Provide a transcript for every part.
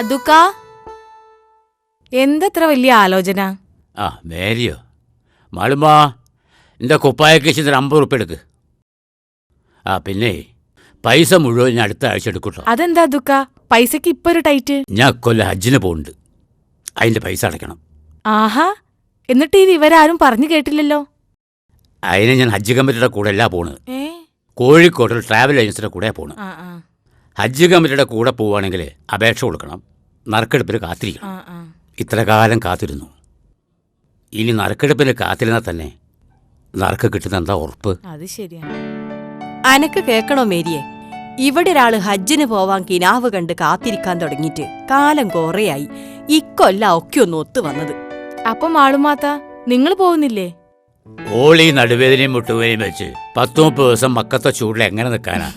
അതുക്കാ എന്തത്ര വലിയ ആലോചന? ആ മേരിയോ മാളുമാ, എൻ്റെ കുപ്പായക്ക് 50 ഉറുപ്പ് എടുക്ക്. ആ പിന്നെ പൈസ മുഴുവൻ ഞാൻ അടുത്ത ആഴ്ച എടുക്കട്ടോ. അതെന്താ അതുക്കാ, പൈസക്ക് ഇപ്പൊ ഒരു ടൈറ്റ്? ഞാൻ കൊല്ലം ഹജ്ജിന് പോകുന്നുണ്ട്, അതിൻ്റെ പൈസ അടയ്ക്കണം. ആഹാ, എന്നിട്ട് ഈ വിവരാരും പറഞ്ഞു കേട്ടില്ലല്ലോ. അതിന് ഞാൻ ഹജ്ജ് കമ്മിറ്റിയുടെ കൂടെ അല്ല പോണത്, കോഴിക്കോട്ടിൽ ട്രാവൽ ഏജൻസിയുടെ കൂടെയാണ് പോണത്. ഹജ്ജ് കമ്മിറ്റിയുടെ കൂടെ പോവുകയാണെങ്കിൽ അപേക്ഷ കൊടുക്കണം, നറുക്കെടുപ്പിൽ കാത്തിരിക്കണം. ഇത്ര കാലം കാത്തിരുന്നു, ഇനി നറുക്കെടുപ്പിൽ കാത്തിരുന്നാൽ തന്നെ നറുക്ക് കിട്ടുന്ന എന്താ ഉറപ്പ്? അത് ശരിയാണ്. അനക്ക് കേക്കണോ മേരിയെ, ഇവിടെ ഒരാള് ഹജ്ജിന് പോവാൻ കിനാവ് കണ്ട് കാത്തിരിക്കാൻ തുടങ്ങിയിട്ട് കാലം കുറേയായി. ഇക്കൊല്ല ഒക്കെ ഒന്ന് ഒത്തു വന്നത്. അപ്പൊ മാളുമാത്ത നിങ്ങൾ പോകുന്നില്ലേ? ഓളി നടുവേദനയും മുട്ടുവേദനയും വെച്ച് 10-30 ദിവസം മക്കത്തെ ചൂടിൽ എങ്ങനെ നിൽക്കാനാ?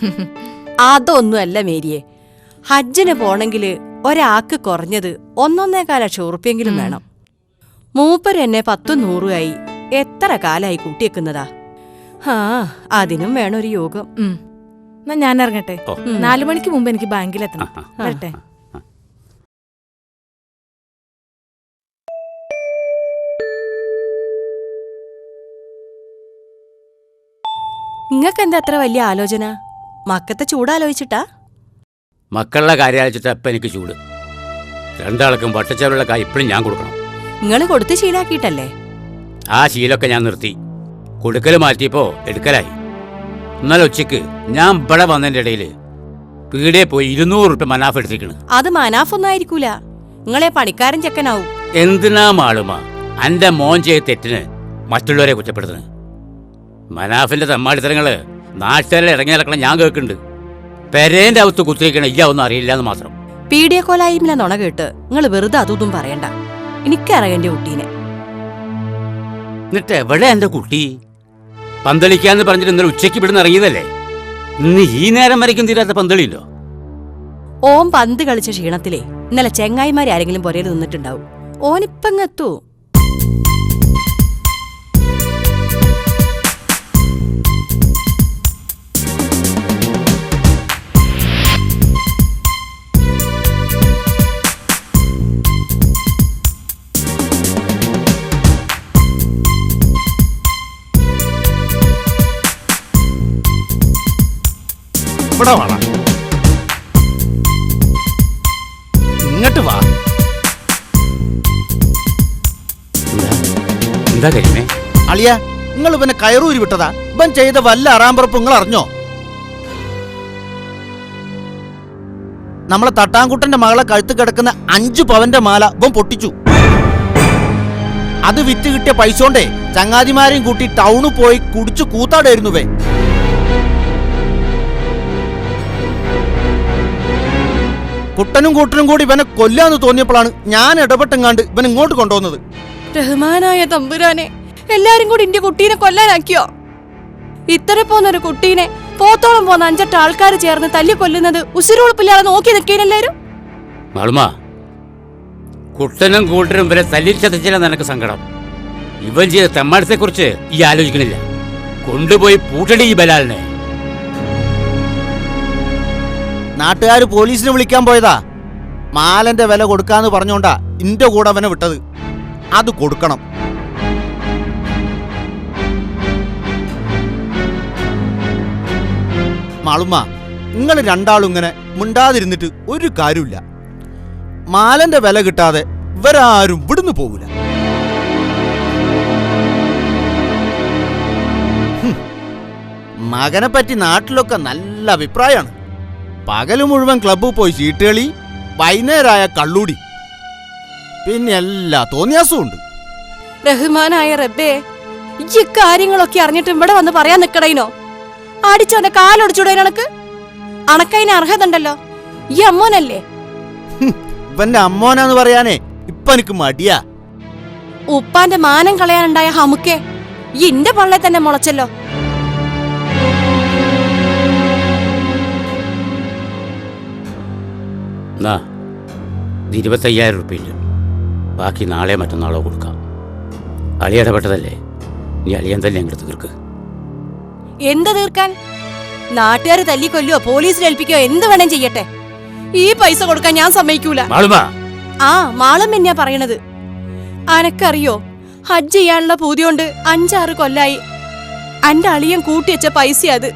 അതൊന്നുമല്ല മേരിയെ, ഹജ്ജിന് പോണെങ്കില് ഒരാൾക്ക് കുറഞ്ഞത് 1.25 ലക്ഷം ഉറുപ്പ്യെങ്കിലും വേണം. മൂപ്പര് എന്നെ 10-100 ആയി എത്ര കാലായി കൂട്ടിയേക്കുന്നതാ. അതിനും വേണം ഒരു യോഗം. എന്നാ ഞാൻ ഇറങ്ങട്ടെ, 4 മണിക്ക് മുമ്പ് എനിക്ക് ബാങ്കിലെത്തണം. വരട്ടെ. നിങ്ങക്കെന്താ അത്ര വലിയ ആലോചന? മക്കത്തെ ചൂടാലോചിച്ചിട്ടാ? മക്കളുടെ കാര്യം ആലോചിച്ചിട്ട് അപ്പം എനിക്ക് ചൂട്. രണ്ടാൾക്കും വട്ടച്ചവറുള്ള കായ് ഇപ്പോഴും ഞാൻ കൊടുക്കണം. നിങ്ങൾ കൊടുത്ത് ശീലാക്കിയിട്ടല്ലേ? ആ ശീലമൊക്കെ ഞാൻ നിർത്തി, കൊടുക്കൽ മാറ്റിയപ്പോ എടുക്കലായി. ഇന്നലെ ഉച്ചയ്ക്ക് ഞാൻ ഇവിടെ വന്നതിൻ്റെ ഇടയിൽ പീടിയെ പോയി 200 ഉറുപ്പ്യ മനാഫ് എടുത്തിരിക്കണ്. അത് മനാഫൊന്നും ആയിരിക്കൂല, നിങ്ങളെ പണിക്കാരൻ ചെക്കനാവും. എന്തിനാ മാളുമാ എൻ്റെ മോൻ ചെയ്ത തെറ്റിന് മറ്റുള്ളവരെ കുറ്റപ്പെടുത്തുന്നത്? മനാഫിന്റെ തമ്മാടിത്തരങ്ങള് നാട്ടുകാരെ ഇറങ്ങി നടക്കണം ഞാൻ കേൾക്കുന്നുണ്ട്. പെരേന്റെ അവത്ത് കുത്തിരിക്കണ ഒന്നും അറിയില്ല എന്ന് മാത്രം. പീഡിയക്കോലായ്മ നുണ കേട്ട് നിങ്ങൾ വെറുതെ അതൊന്നും പറയണ്ട. എനിക്കറിയാം എന്റെ കുട്ടീനെ. എന്നിട്ട് എവിടെ എന്റെ കുട്ടി? പന്തളിക്കാന്ന് പറഞ്ഞിട്ട് ഇന്നലെ ഉച്ചയ്ക്ക് ഇവിടുന്ന് ഇറങ്ങിയതല്ലേ, ഇന്ന് ഈ നേരം വരയ്ക്കും തീരാത്ത പന്തളിയുണ്ടോ? ഓൻ പന്ത് കളിച്ച ക്ഷീണത്തിലേ ഇന്നലെ ചെങ്ങായിമാരെ ആരെങ്കിലും പുരയിൽ നിന്നിട്ടുണ്ടാവും. ഓനിപ്പങ്ങെത്തൂ. ഇങ്ങോട്ട് വാ. എന്താ കരിമേ? അളിയ, നിങ്ങൾ ഇവനെ കയറൂരി വിട്ടതാ? ഇവൻ ചെയ്ത വല്ല അറാമ്പറപ്പ് നിങ്ങൾ അറിഞ്ഞോ? നമ്മളെ തട്ടാൻകുട്ടന്റെ മകളെ കഴുത്ത് കിടക്കുന്ന 5 പവന്റെ മാല ഇവൻ പൊട്ടിച്ചു. അത് വിറ്റ് കിട്ടിയ പൈസ കൊണ്ടേ ചങ്ങാതിമാരെയും കൂട്ടി ടൗണിൽ പോയി കുടിച്ചു കൂത്താടായിരുന്നു വേ. കുട്ടനും കൂട്ടനും കൂടി ഇവനെ കൊല്ലാന്ന് തോന്നിയപ്പോഴാണ് ഞാൻ ഇടപെട്ടെങ്ങാണ്ട് ഇവൻ ഇങ്ങോട്ട് കൊണ്ടുവന്നത്. റഹ്മാനായ തമ്പുരാനെ, എല്ലാരും കൂടി എന്റെ കുട്ടീനെ കൊല്ലാനാക്കിയോ? ഇത്ര പോന്നൊരു കുട്ടീനെ പോത്തോളം പോന്ന 5-8 ആൾക്കാർ ചേർന്ന് തല്ലി കൊല്ലുന്നത് ഉസിരുളുപ്പില്ലാതെ നോക്കി നിൽക്കേനെല്ലാരും. കുട്ടനും കൂട്ടരും ഇവരെ തല്ലിച്ചതച്ചില്ല നിനക്ക് സങ്കടം. ഇവൻ ചെയ്ത തെമ്മാടത്തെ കുറിച്ച് ഈ ആലോചിക്കണില്ല. കൊണ്ടുപോയി പൂട്ടടി ഈ ബലാലിനെ. നാട്ടുകാർ പോലീസിനെ വിളിക്കാൻ പോയതാ. മാലന്റെ വില കൊടുക്കാന്ന് പറഞ്ഞോണ്ടാ ഇന്റെ കൂടെ അവനെ വിട്ടത്. അത് കൊടുക്കണം. മാളുമ്മ, നിങ്ങൾ രണ്ടാളും ഇങ്ങനെ മിണ്ടാതിരുന്നിട്ട് ഒരു കാര്യമില്ല. മാലന്റെ വില കിട്ടാതെ ഇവരാരും ഇവിടുന്ന് പോകൂല. മകനെ പറ്റി നാട്ടിലൊക്കെ നല്ല അഭിപ്രായമാണ്. പകല് മുഴുവൻ ക്ലബ്ബിൽ പോയി ചീട്ടുകളി, വൈകുന്നേരമായ കള്ളൂടി, പിന്നെ എല്ലാ തോന്നിയാസവും ഉണ്ട്. റഹ്മാനായ റബ്ബേ, ഈ കാര്യങ്ങളൊക്കെ അറിഞ്ഞിട്ട് ഇവിടെ വന്ന് പറയാൻ നിക്കടയിനോ? അടിച്ചോന്റെ കാലൊടിച്ചൂടെ? അണക്കതിന് അർഹത ഉണ്ടല്ലോ. ഈ അമ്മോനല്ലേ? ഇവന്റെ അമ്മോനാന്ന് പറയാനേ ഇപ്പൊ എനിക്ക് മടിയാ. ഉപ്പാന്റെ മാനം കളയാനുണ്ടായ ഹമുക്കെ ഈ ഇന്റെ പള്ളെ തന്നെ മുളച്ചല്ലോ. എന്നാ 25,000 ഉറുപ്പില്ല, ബാക്കി നാളെ മറ്റന്നാളോ കൊടുക്കാം. അളിയടപെട്ടതല്ലേ, നീ അളിയൻ തന്നെ അങ്ങോട്ട് തീർക്ക്. എന്ത് തീർക്കാൻ? നാട്ടുകാർ തല്ലിക്കൊല്ലോ പോലീസിൽ ഏൽപ്പിക്കോ എന്ത് വേണം ചെയ്യട്ടെ. ഈ പൈസ കൊടുക്കാൻ ഞാൻ സമ്മതിക്കൂല. മാളുമാ, ആ മാളം എന്നാ പറയണത്. അനക്കറിയോ, ഹജ്ജ് ചെയ്യാനുള്ള പൂതിയോണ്ട് 5-6 കൊല്ലായി അന്റെ അളിയൻ കൂട്ടിവെച്ച പൈസ അത്.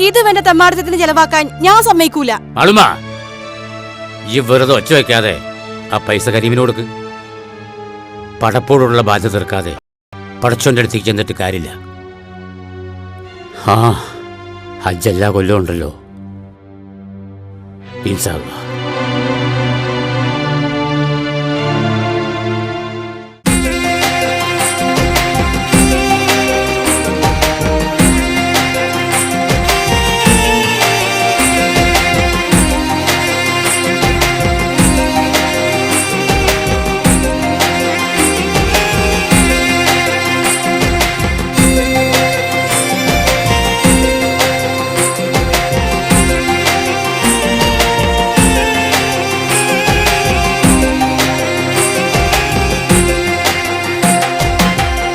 ഇത് എന്റെ തെമ്മാടത്തിന് ചെലവാക്കാൻ ഞാൻ സമ്മതിക്കൂല. മാളുമാ, ഈ വെറുതെ ഒച്ച വയ്ക്കാതെ ആ പൈസ കരീമിന് കൊടുക്ക്. പടപ്പോടുള്ള ബാധ്യത തീർക്കാതെ പടച്ചോന്റെ അടുത്തേക്ക് ചെന്നിട്ട് കാര്യമില്ല. ആ ഹജ്ജ് എല്ലാ കൊല്ലവും ഉണ്ടല്ലോ. ഇൻഷാ അല്ലാഹ്.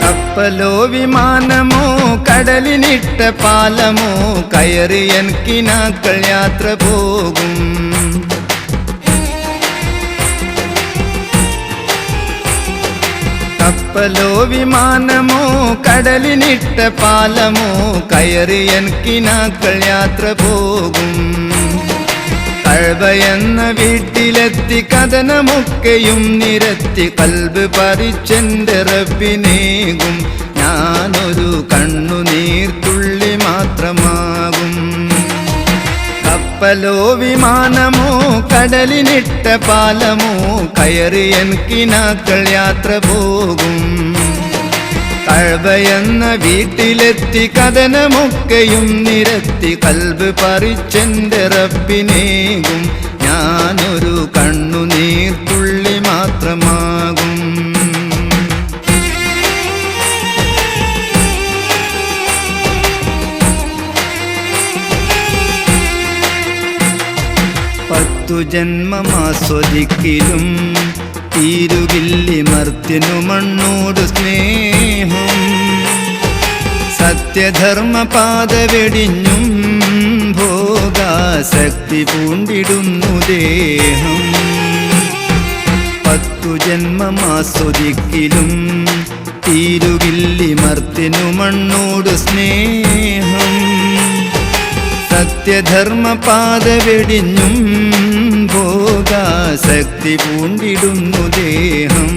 കപ്പലോ വിമാനമോ കടലിനിട്ട പാലമോ കയറിയൻ കിനാക്കൾ യാത്ര പോകും. കപ്പലോ വിമാനമോ കടലിനിട്ട പാലമോ കയറിയൻ കിനാക്കൾ യാത്ര പോകും. കഅബയെന്ന വീട്ടിലെത്തി കഥനമൊക്കെയും നിരത്തി കൽബ് പറിച്ചെന്റെ റബ്ബിനേകും. ഞാനൊരു കണ്ണുനീർത്തുള്ളി മാത്രമാകും. കപ്പലോ വിമാനമോ കടലിനിട്ട പാലമോ കയറിയൻ കിനാക്കൾ യാത്ര പോകും. കഅബയെന്ന വീട്ടിലെത്തി കഥനമൊക്കെയും നിരത്തി കൽബ് പറിച്ചെന്റെ റബ്ബിനേകും. ഞാനൊരു കണ്ണുനീർത്തുള്ളി മാത്രമാകും. പത്തു ജന്മമാസ്വദിക്കിലും തീരുകില്ലി മർത്യനു മണ്ണോട് സ്നേഹം. സത്യധർമ്മ പാത വെടിഞ്ഞും ഭോഗാസക്തി പൂണ്ടിടുന്നു ദേഹം. പത്തു ജന്മമാസ്വദിക്കിലും തീരുകില്ലി മർത്യനു മണ്ണോട് സ്നേഹം. സത്യധർമ്മ പാത വെടിഞ്ഞും ഭോഗാസക്തി പൂണ്ടിടുന്നു ദേഹം.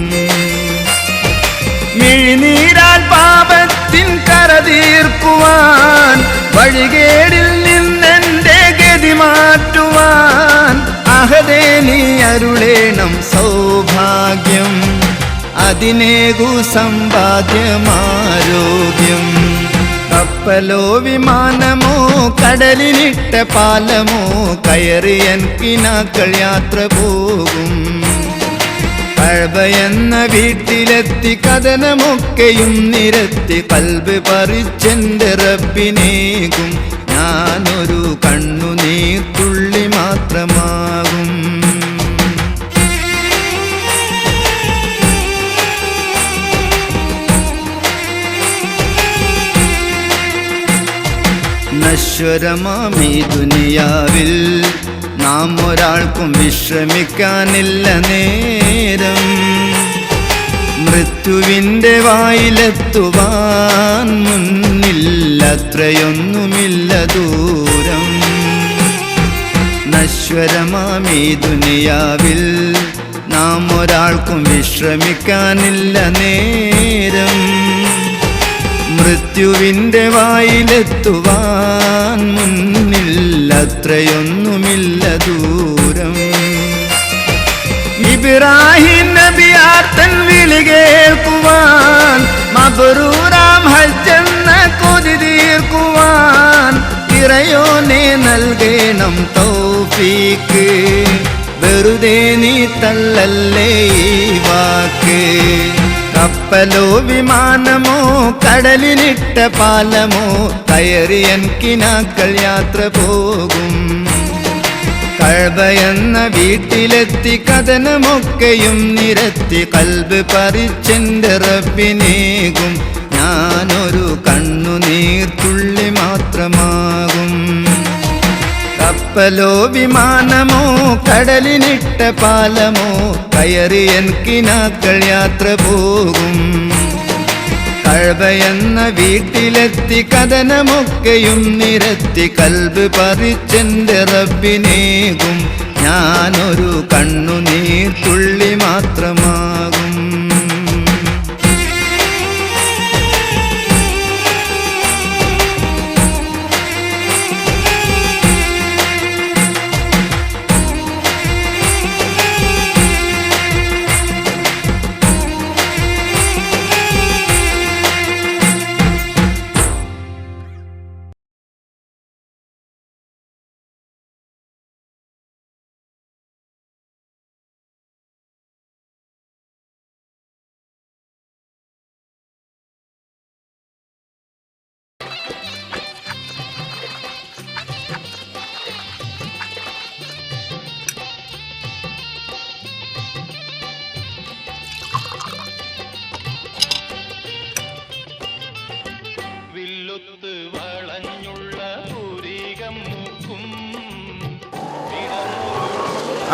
മിഴിനീരാൽ പാപത്തിൻ കറതീർക്കുവാൻ വഴികേടിൽ നിന്നെന്റെ ഗതി മാറ്റുവാൻ അഹദേ നീ അരുളേണം സൗഭാഗ്യം. അതിനേകു സമ്പാദ്യമാരോഗ്യം. കപ്പലോ വിമാനമോ കടലിനിട്ട പാലമോ കയറിയൻ കിനാക്കൾ യാത്ര പോകും. കഅബയെന്ന വീട്ടിലെത്തി കഥനമൊക്കെയും നിരത്തി കൽബ് പറിച്ചെന്റെ റബ്ബിനേകും. ഞാനൊരു കണ്ണുനീർത്തുള്ളി മാത്രമാകും. നശ്വരമാമീ ദുനിയാവിൽ നാം ഒരാൾക്കും വിശ്രമിക്കാനില്ല നേരം. മൃത്യുവിൻ്റെ വായിലെത്തുവാൻ മുന്നിൽ അത്രയൊന്നുമില്ല ദൂരം. നശ്വരമാമീ ദുനിയാവിൽ നാം ഒരാൾക്കും വിശ്രമിക്കാനില്ല നേരം. മൃത്യുവിൻ്റെ വായിലെത്തുവാൻ മുന്നിൽ അത്രയൊന്നുമില്ല ദൂരം. ഇബ്രാഹിം നബിയാർത്തൻ വിളി കേൾക്കുവാൻ മബ്റൂറാം ഹജ്ജെന്ന കൊതി തീർക്കുവാൻ ഇറയോനെ നൽകണം തൗഫീക്ക്. വെറുതെ നീ തള്ളല്ലേ ഈ വാക്ക്. കപ്പലോ വിമാനമോ കടലിനിട്ട പാലമോ കയറിയൻ കിനാക്കൾ യാത്ര പോകും. കഅബയെന്ന വീട്ടിലെത്തി കഥനമൊക്കെയും നിരത്തി കൽബ് പറിച്ചെന്റെ റബ്ബിനേകും. ഞാനൊരു കണ്ണുനീർത്തുള്ളി മാത്രമാകും. കപ്പലോ വിമാനമോ കടലിനിട്ട പാലമോ കയറി കിനാക്കൾ യാത്ര പോകും. കഴവയെന്ന വീട്ടിലെത്തി കഥനമൊക്കെയും നിരത്തി കൽബ് പറിച്ചെന്റെ റബ്ബിനേകും. ഞാനൊരു കണ്ണുനീർ തുള്ളി മാത്രമാകും.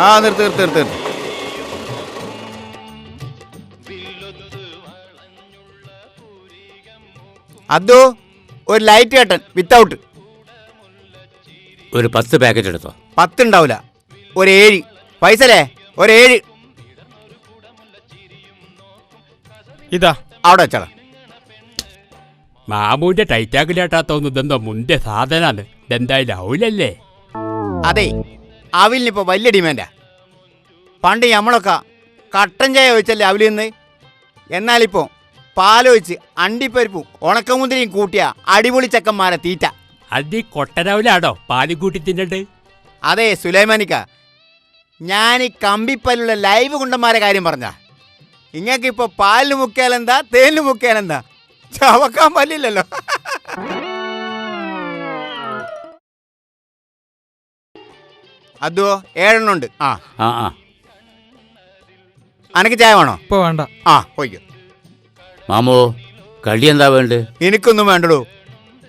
ആ നിർത്ത് നിർത്ത് നിർത്ത് നിർത്ത്. അതോ ഒരു ലൈറ്റ് കട്ടൻ വിത്തൗട്ട്. ഒരു 10 പാക്കറ്റ് എടുത്തോ. 10 ഉണ്ടാവില്ല, ഒരു 7. പൈസല്ലേ ഒരു 7. ഇതാ അവിടെ വെച്ചാളാ. മാമൂന്റെ ടൈറ്റാക്കിലാട്ടാത്തോന്നു ഇതെന്തോ മുന്തിയ സാധനാണ്. ഇതെന്തായാലും ഔലല്ലേ. അതെ, അവിലിനിപ്പോൾ വലിയ ഡിമാൻഡാ. പണ്ട് നമ്മളൊക്കെ കട്ടൻ ചായ ഒഴിച്ചല്ലേ അവിൽ നിന്ന്. എന്നാലിപ്പോൾ പാലൊഴിച്ച് അണ്ടിപ്പരിപ്പും ഉണക്കമുന്തിരിയും കൂട്ടിയ അടിപൊളി ചക്കന്മാരെ തീറ്റ. അത് ഈ കൊട്ടരവിലാണോ പാല് കൂട്ടി തിന്നിട്ട്? അതെ സുലൈമാനിക്ക, ഞാൻ ഈ കമ്പിപ്പല്ലുള്ള ലൈവ് കുണ്ടന്മാരെ കാര്യം പറഞ്ഞ. ഇങ്ങക്കിപ്പോൾ പാലിന് മുക്കിയാലെന്താ തേനിന് മുക്കിയാലെന്താ, ചവക്കാൻ പറ്റില്ലല്ലോ. അതോ 7 ഉണ്ട്. ആ ആ ആ അനക്ക് ചായ വേണോ? ഇപ്പൊ വേണ്ട. ആ പോയിക്കോ. മാമോ, കടി എന്താ വേണ്ടത്? എനിക്കൊന്നും വേണ്ടടോ,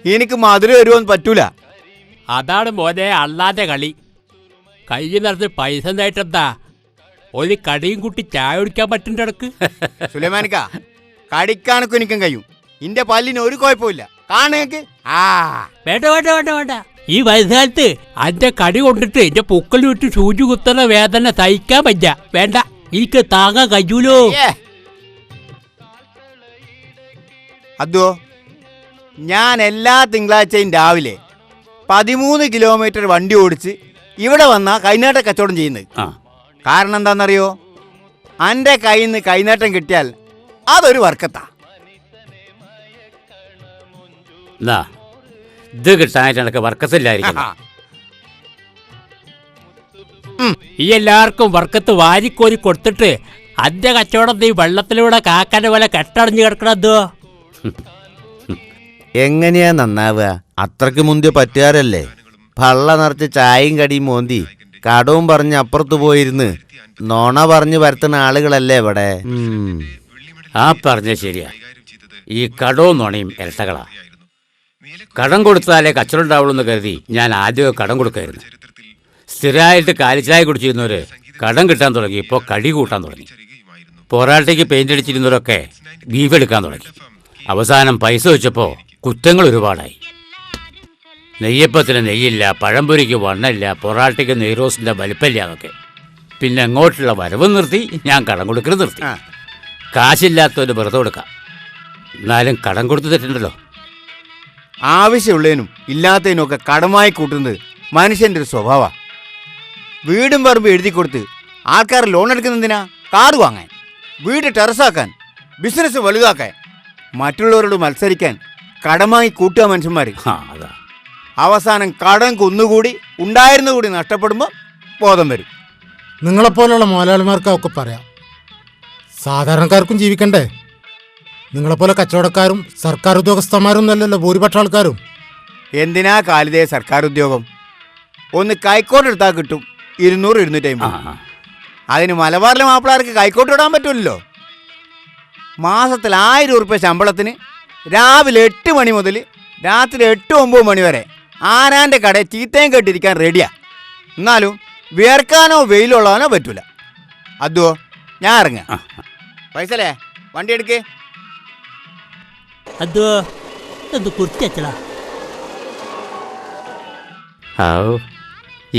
എനിക്ക് മധുരം വരുമോന്ന് പറ്റൂല. അതാണ് മോനെ അള്ളാന്റെ കളി. കൈ നിറച്ച് പൈസ നേട്ടെന്താ ഒരു കടിയും കുട്ടി ചായ കുടിക്കാൻ പറ്റുന്ന ഇടക്ക്. സുലൈമാനിക്ക, കടിക്കാനൊക്കെ എനിക്കും കഴിയും. ഇന്റെ പല്ലിന് ഒരു കുഴപ്പമില്ല. കാണേക്ക്. ആ വേണ്ട വേണ്ട വേണ്ട വേണ്ട. ഈ വയസ്സുകാലത്ത് അന്റെ കടി കൊണ്ടിട്ട് എന്റെ പൊക്കൽ വിട്ട് സൂചി കുത്തുന്ന വേദന സഹിക്കാൻ പറ്റ. വേണ്ട, എനിക്ക് താങ്ങാൻ കഴിയൂലോ. അതോ ഞാൻ എല്ലാ തിങ്കളാഴ്ചയും രാവിലെ 13 കിലോമീറ്റർ വണ്ടി ഓടിച്ച് ഇവിടെ വന്നാ കൈനീട്ട കച്ചവടം ചെയ്യുന്നത്. ആ കാരണം എന്താണെന്നറിയോ? എൻ്റെ കയ്യിൽ നിന്ന് കൈനീട്ടം കിട്ടിയാൽ അതൊരു വർക്കത്താ. എന്നാ ഇത് കിട്ടാനായിട്ട് എനിക്ക് വർക്കത്തില്ലായിരിക്കും. ഈ എല്ലാവർക്കും വർക്കത്ത് വാരിക്കോരി കൊടുത്തിട്ട് അന്റെ കച്ചവടം നീ വെള്ളത്തിലൂടെ കാക്കന്റെ പോലെ കെട്ടടഞ്ഞു കിടക്കണതോ. എങ്ങനെയാ നന്നാവുക? അത്രക്ക് മുന്തിയ പറ്റുകാരല്ലേ. പള്ള നിറച്ച് ചായയും കടിയും മോന്തി കടവും പറഞ്ഞ് അപ്പുറത്ത് പോയിരുന്ന് നോണ പറഞ്ഞ് വരുത്തുന്ന ആളുകളല്ലേ ഇവിടെ. ആ പറഞ്ഞ ശരിയാ. ഈ കടവും നുണയും ഇരട്ടകളാ. കടം കൊടുത്താലേ കച്ചവടം ഉണ്ടാവുള്ളൂ എന്ന് കരുതി ഞാൻ ആദ്യമൊക്കെ കടം കൊടുക്കായിരുന്നു. സ്ഥിരമായിട്ട് കാലിച്ചായ കുടിച്ചിരുന്നവര് കടം കിട്ടാൻ തുടങ്ങി. ഇപ്പോൾ കടി കൂട്ടാൻ തുടങ്ങി. പൊറാട്ടയ്ക്ക് പെയിന്റ് അടിച്ചിരുന്നവരൊക്കെ ബീഫ് എടുക്കാൻ തുടങ്ങി. അവസാനം പൈസ വെച്ചപ്പോൾ കുറ്റങ്ങൾ ഒരുപാടായി. നെയ്യപ്പത്തിന് നെയ്യില്ല, പഴംപൊരിക്ക് വണ്ണമില്ല, പൊറാട്ടയ്ക്ക് നെയ്റോസിൻ്റെ വലിപ്പമില്ല എന്നൊക്കെ. പിന്നെ അങ്ങോട്ടുള്ള വരവ് നിർത്തി, ഞാൻ കടം കൊടുക്കൽ നിർത്തി. കാശില്ലാത്തവര് വെറുതെ കൊടുക്കാം. എന്നാലും കടം കൊടുത്ത് തെറ്റുണ്ടല്ലോ. ആവശ്യമുള്ളതിനും ഇല്ലാത്തതിനും ഒക്കെ കടമായി കൂട്ടുന്നത് മനുഷ്യൻ്റെ ഒരു സ്വഭാവമാണ്. വീടും പറമ്പ് എഴുതി കൊടുത്ത് ആൾക്കാർ ലോൺ എടുക്കുന്നതിനാ? കാറ് വാങ്ങാൻ, വീട് ടെറസാക്കാൻ, ബിസിനസ് വലുതാക്കാൻ, മറ്റുള്ളവരോട് മത്സരിക്കാൻ കടമായി കൂട്ടുക മനുഷ്യന്മാർ. അതാ അവസാനം കടം കുന്നുകൂടി ഉണ്ടായിരുന്ന കൂടി നഷ്ടപ്പെടുമ്പോൾ ബോധം വരും. നിങ്ങളെപ്പോലുള്ള മുതലാളിമാർക്കൊക്കെ പറയാം, സാധാരണക്കാർക്കും ജീവിക്കണ്ടേ. നിങ്ങളെപ്പോലെ കച്ചവടക്കാരും സർക്കാർ ഉദ്യോഗസ്ഥന്മാരും ഒന്നല്ലല്ലോ ഭൂരിപക്ഷ ആൾക്കാരും. എന്തിനാ കാലിതേ സർക്കാർ ഉദ്യോഗം? ഒന്ന് കൈക്കോട്ട് എടുത്താൽ കിട്ടും 200-250. അതിന് മലബാറിലെ മാപ്പിളാർക്ക് കൈക്കോട്ട് ഇടാൻ പറ്റുമല്ലോ. മാസത്തിൽ 1000 ഉറുപ്പ്യ ശമ്പളത്തിന് രാവിലെ 8 മണി മുതൽ രാത്രി 8-9 മണി വരെ ആരാൻ്റെ കടയിൽ ചീത്തയും കേട്ടിരിക്കാൻ റെഡിയാ. എന്നാലും വിയർക്കാനോ വെയിലുള്ളാനോ പറ്റൂല. അതോ ഞാൻ ഇറങ്ങാം. പൈസല്ലേ വണ്ടി എടുക്കേ. അതോ എന്ത് കുറിച്ചടാ. ഹാവ്,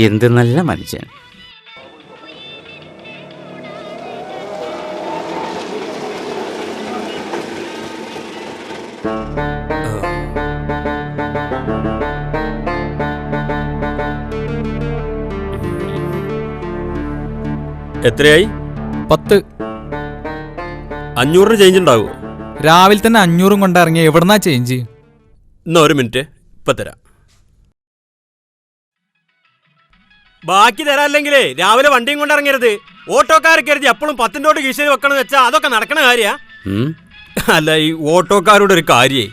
എന്ത് നല്ല മനുഷ്യൻ. എത്രയായി? 10. 500 ചേഞ്ച് ഉണ്ടാവുമോ? രാവിലെ തന്നെ 500 കൊണ്ട് ഇറങ്ങിയ എവിടുന്നാ ചേഞ്ച്? എന്നാ ഒരു മിനിറ്റ്, ഇപ്പം തരാം. ബാക്കി തരാല്ലെങ്കിലേ രാവിലെ വണ്ടിയും കൊണ്ട് ഇറങ്ങരുത്. ഓട്ടോക്കാരെ കരുതി എപ്പോഴും 10 നോട്ട് കീശയിൽ വെക്കണമെന്ന് വെച്ചാൽ അതൊക്കെ നടക്കണ കാര്യാ. അല്ല, ഈ ഓട്ടോക്കാരോട് ഒരു കാര്യേ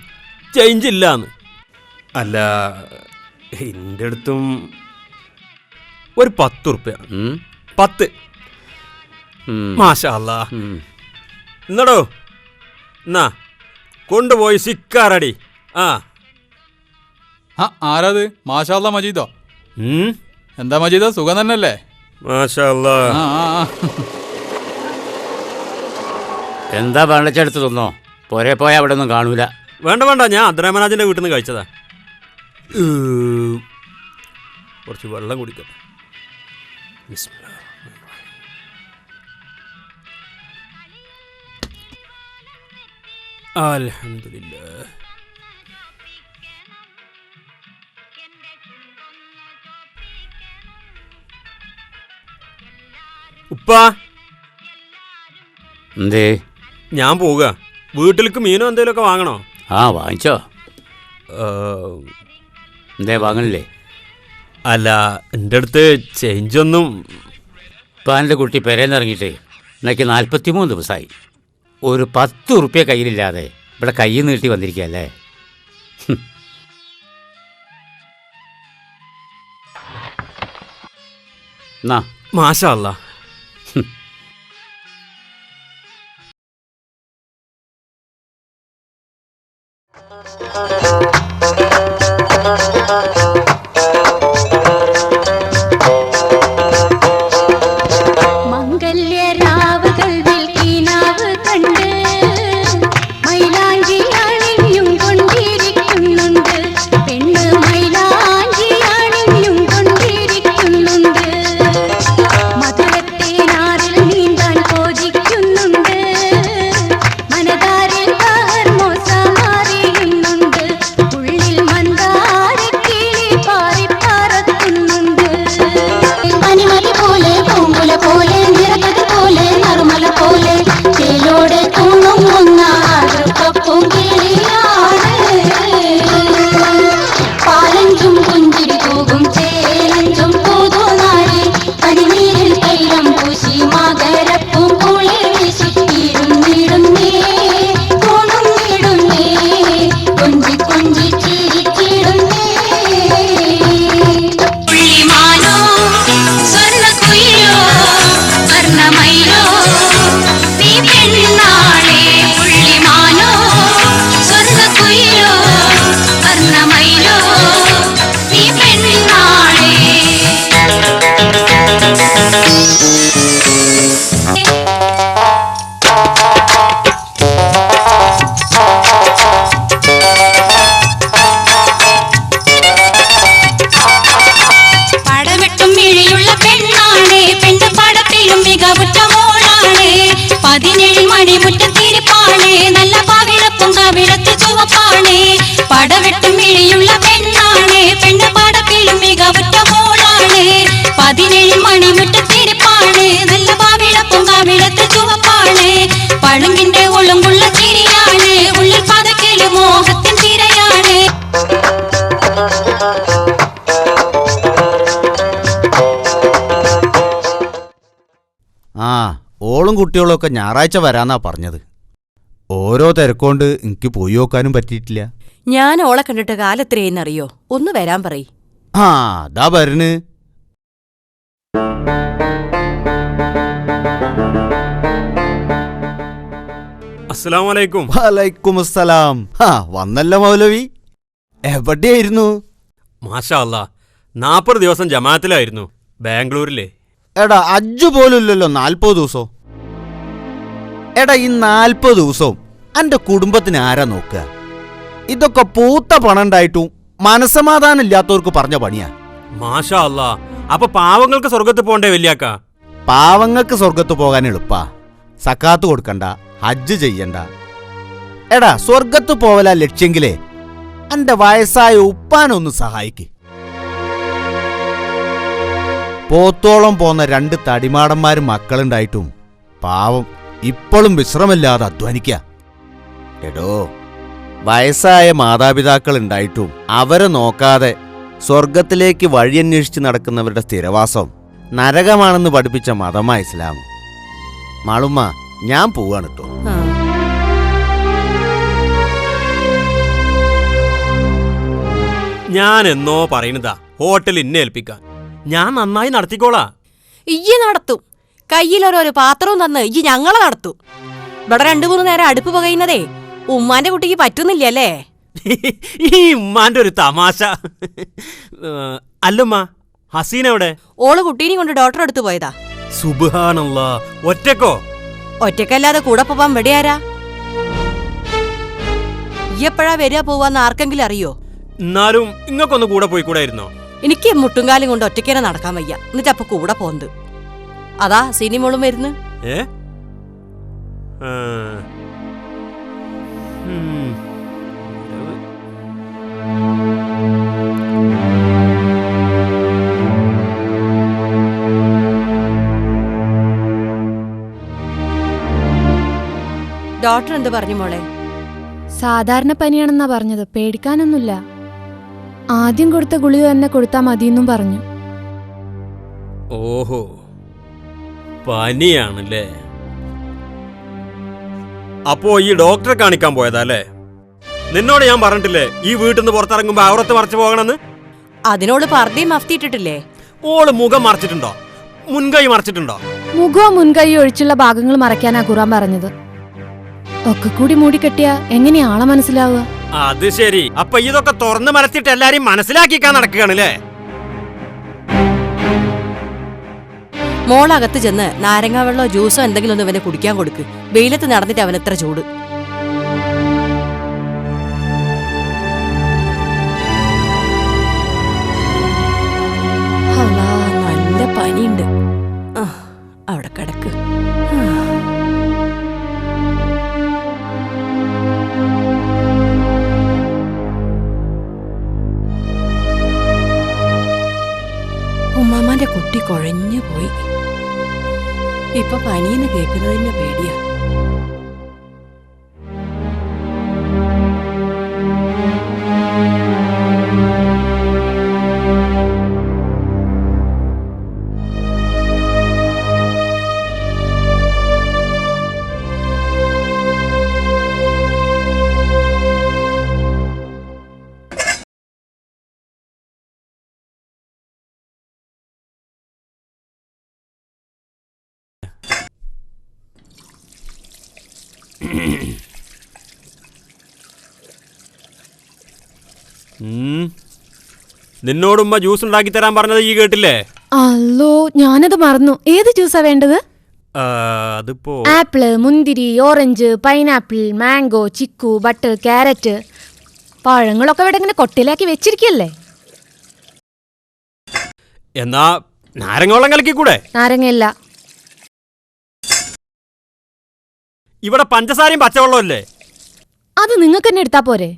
ചേഞ്ച് ഇല്ലാന്ന്. അല്ല, എൻ്റെ അടുത്തും ഒരു 10 ഉറുപ്പ്യ. 10. മാഷാ അല്ലാ. എന്നടോ, എന്നാ കൊണ്ടുപോയി സിക്കാറടി. ആരാത്? മാഷാല്ല മജീദോ? എന്താ മജീദോ, സുഖം തന്നെയല്ലേ? മാഷാ അല്ലാ. എന്താ വെള്ളച്ചെടുത്ത് തിന്നോ? പോരെ പോയാൽ അവിടെ ഒന്നും കാണൂല. വേണ്ട വേണ്ട, ഞാൻ അബ്ദുറഹ്മാനാജിന്റെ വീട്ടിൽ നിന്ന് കഴിച്ചതാ. കുറച്ച് വെള്ളം കുടിക്കട്ടെ. അൽഹംദുലില്ലാഹ്. ഉപ്പാ, എന്തേ? ഞാൻ പോവുക. വീട്ടിലേക്ക് മീനോ എന്തെങ്കിലുമൊക്കെ വാങ്ങണോ? വാങ്ങിച്ചോ. എന്തേ വാങ്ങണില്ലേ? അല്ല, എൻ്റെ അടുത്ത് ചേഞ്ചൊന്നും. ഇപ്പം എൻ്റെ കുട്ടി പെരേന്ന് ഇറങ്ങിയിട്ട് എനിക്ക് 43 ദിവസമായി. ഒരു 10 ഉറുപ്പ്യ കയ്യിലില്ലാതെ ഇവിടെ കൈ നീട്ടി വന്നിരിക്കുകയല്ലേ. എന്നാ മാഷാ അല്ലാ. ഓളും കുട്ടികളൊക്കെ ഞായറാഴ്ച വരാന്നാ പറഞ്ഞത്. ഓരോ തിരക്കൊണ്ട് എനിക്ക് പോയി നോക്കാനും പറ്റിയിട്ടില്ല. ഞാൻ ഓളെ കണ്ടിട്ട് കാലത്രയെന്നറിയോ? ഒന്ന് വരാൻ പറയ്. അതാ വരണ്. അസ്സലാമലൈക്കും. വലൈക്കുമുസ്സലാം. വന്നല്ലോ മൗലവി. എവിടെയായിരുന്നു? മാഷാ അല്ലാ, 40 ദിവസം ജമാഅത്തിലായിരുന്നു. ബാംഗ്ലൂരിലെ. എടാ അജ്ജു പോലും ഇല്ലല്ലോ 40 ദിവസവും. എടാ ഈ 40 ദിവസവും എൻ്റെ കുടുംബത്തിന് ആരാ നോക്കുക? ഇതൊക്കെ പൂത്ത പണം ഉണ്ടായിട്ടും മനസമാധാനം ഇല്ലാത്തവർക്ക് പറഞ്ഞ പണിയാ. മാഷാ അല്ലാ, അപ്പൊ പാവങ്ങൾക്ക് സ്വർഗത്ത് പോണ്ടേ വല്യാക്ക? പാവങ്ങൾക്ക് സ്വർഗത്ത് പോകാൻ എളുപ്പാ. സക്കാത്ത് കൊടുക്കണ്ട, ഹജ്ജ് ചെയ്യണ്ട. എടാ സ്വർഗത്ത് പോവല ലക്ഷ്യങ്കിലേ എൻ്റെ വയസ്സായ ഉപ്പാനൊന്ന് സഹായിക്ക്. പോത്തോളം പോന്ന 2 തടിമാടന്മാരും മക്കളുണ്ടായിട്ടും പാവം ഇപ്പോഴും വിശ്രമില്ലാതെ അധ്വാനിക്ക. എടോ വയസ്സായ മാതാപിതാക്കൾ ഉണ്ടായിട്ടും അവരെ നോക്കാതെ സ്വർഗത്തിലേക്ക് വഴിയന്വേഷിച്ച് നടക്കുന്നവരുടെ സ്ഥിരവാസം നരകമാണെന്ന് പഠിപ്പിച്ച മതമാ ഇസ്ലാം. മാളുമ്മ ഞാൻ പോവാണ് കേട്ടോ. ഞാൻ എന്നോ പറയുന്നതാ ഹോട്ടൽ ഇന്നെ ഏൽപ്പിക്കാൻ. ഞാൻ നന്നായി നടത്തിക്കോളാ. ഇയ്യ് നടത്തും. കയ്യിലൊരോരോ പാത്രവും തന്ന് ഇയ്യ് ഞങ്ങളെ നടത്തും. ഇവിടെ 2-3 നേരം അടുപ്പ് പുകയുന്നതേ ഉമ്മാന്റെ കുട്ടിക്ക് പറ്റുന്നില്ലല്ലേ? ഈ ഉമ്മാന്റെ ഒരു തമാശ. അല്ലമ്മ, ഹസീന എവിടെ? ഓള് കുട്ടീനെ കൊണ്ട് ഡോക്ടറെ അടുത്ത് പോയതാ. സുബ്ഹാനല്ലാ, ഒറ്റക്കോ? ഒറ്റക്കല്ലാതെ കൂടെ പോവാൻ വെടിയാരാ? എപ്പോഴാ വരിക പോവാന്ന് ആർക്കെങ്കിലും അറിയോ? എന്നാലും ഇങ്ങക്കൊന്ന് കൂടെ പോയിക്കൂടായിരുന്നോ? എനിക്ക് മുട്ടുംകാലും കൊണ്ട് ഒറ്റയ്ക്കേനെ നടക്കാൻ വയ്യ. എന്നിട്ട് അപ്പൊ കൂടെ പോന്നത്. അതാ സിനിമോളും വരുന്നു. ഡോക്ടർ എന്ത് പറഞ്ഞു മോളെ? സാധാരണ പനിയാണെന്നാ പറഞ്ഞത്, പേടിക്കാനൊന്നുമില്ല. ആദ്യം കൊടുത്ത ഗുളിക തന്നെ കൊടുത്താൽ മതിയെന്നും പറഞ്ഞു. ഓഹോ, പനിയാണല്ലേ? അപ്പോ ഈ ഡോക്ടറെ കാണിക്കാൻ പോയതല്ലേ? നിന്നോട് ഞാൻ പറഞ്ഞിട്ടില്ലേ ഈ വീട്ടിൽ നിന്ന് പുറത്തിറങ്ങുമ്പോ ഔറത്ത് മറച്ചു പോകണമെന്ന്? അതിനോട് പർദ്ദയും മഫ്തിയിട്ടിട്ടില്ലേ? ഓള് മുഖം മറച്ചിട്ടുണ്ടോ? മുൻകൈ മറച്ചിട്ടുണ്ടോ? മുഖവും മുൻകൈയും ഒഴിച്ചുള്ള ഭാഗങ്ങൾ മറയ്ക്കാനാ ഖുറാൻ പറഞ്ഞത്. ഒക്കെ കൂടി മൂടിക്കെട്ടിയാ എങ്ങനെയാ ആളെ മനസ്സിലാവുക? അത് ശരി. അപ്പൊ ഇതൊക്കെ തുറന്ന് മറച്ചിട്ട് എല്ലാരെയും മനസ്സിലാക്കിക്കാൻ നടക്കുകയാണല്ലേ? മോളകത്ത് ചെന്ന് നാരങ്ങാ വെള്ളമോ ജ്യൂസോ എന്തെങ്കിലും ഒന്ന് ഇവനെ കുടിക്കാൻ കൊടുക്ക്. വെയിലത്ത് നടന്നിട്ട് അവൻ എത്ര ചൂട്. നല്ല പനിയുണ്ട്. അവിടെ കിടക്ക്. ഉമ്മാമാന്റെ കുട്ടി കുഴഞ്ഞു പോയി. ഇപ്പൊ പനിയെന്ന് കേൾക്കുന്നതിന്റെ പേടിയാ. നിന്നോടുമ്മ ജ്യൂസ് ഉണ്ടാക്കി തരാൻ പറഞ്ഞത് ഈ കേട്ടില്ലേ? അല്ലോ, ഞാനത് മറന്നു. ഏത് ജ്യൂസാ വേണ്ടത്? അതിപ്പോ ആപ്പിള്, മുന്തിരി, orange, pineapple, mango, chikoo, butter, carrot. പഴങ്ങളൊക്കെ ഇവിടെ ഇങ്ങനെ കൊട്ടയിലാക്കി വെച്ചിരിക്കല്ലേ? എന്നാ നാരങ്ങോളം കലക്കിക്കൂടെ? നാരങ്ങയില്ല. ഇവിടെ പഞ്ചസാരയും പച്ചവെള്ളമല്ലേ? അത് നിങ്ങൾക്ക് തന്നെ എടുത്താ പോരെ?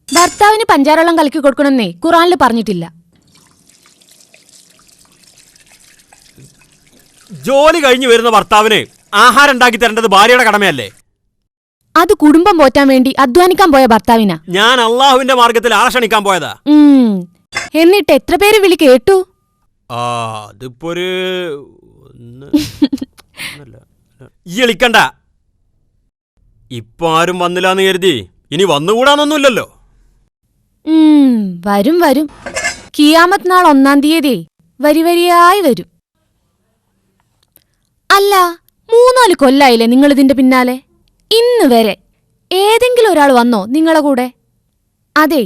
ഭർത്താവിന് പഞ്ചാരവെള്ളം കലക്കി കൊടുക്കണമെന്നേ ഖുറാനിൽ പറഞ്ഞിട്ടില്ല. ജോലി കഴിഞ്ഞു വരുന്ന ഭർത്താവിന് ആഹാരം ഉണ്ടാക്കി തരേണ്ടത് ഭാര്യയുടെ കടമയല്ലേ? അത് കുടുംബം പോറ്റാൻ വേണ്ടി അധ്വാനിക്കാൻ പോയ ഭർത്താവിനാ. ഞാൻ അള്ളാഹുവിന്റെ മാർഗത്തിൽ ആളക്ഷണിക്കാൻ പോയതാ. എന്നിട്ട് എത്ര പേര് വിളി കേട്ടു? അതിപ്പോ ഒരു ഈ എളിക്കണ്ട. ഇപ്പൊ ആരും വന്നില്ലാന്ന് കരുതി ഇനി വന്നുകൂടാന്നൊന്നുമില്ലല്ലോ. വരും വരും. കിയാമത്ത് നാൾ 1-ാം തീയതി വരി വരിയായി വരും. അല്ല, 3-4 കൊല്ലായില്ലേ നിങ്ങളിതിന്റെ പിന്നാലെ? ഇന്ന് വരെ ഏതെങ്കിലും ഒരാൾ വന്നോ നിങ്ങളെ കൂടെ? അതെ,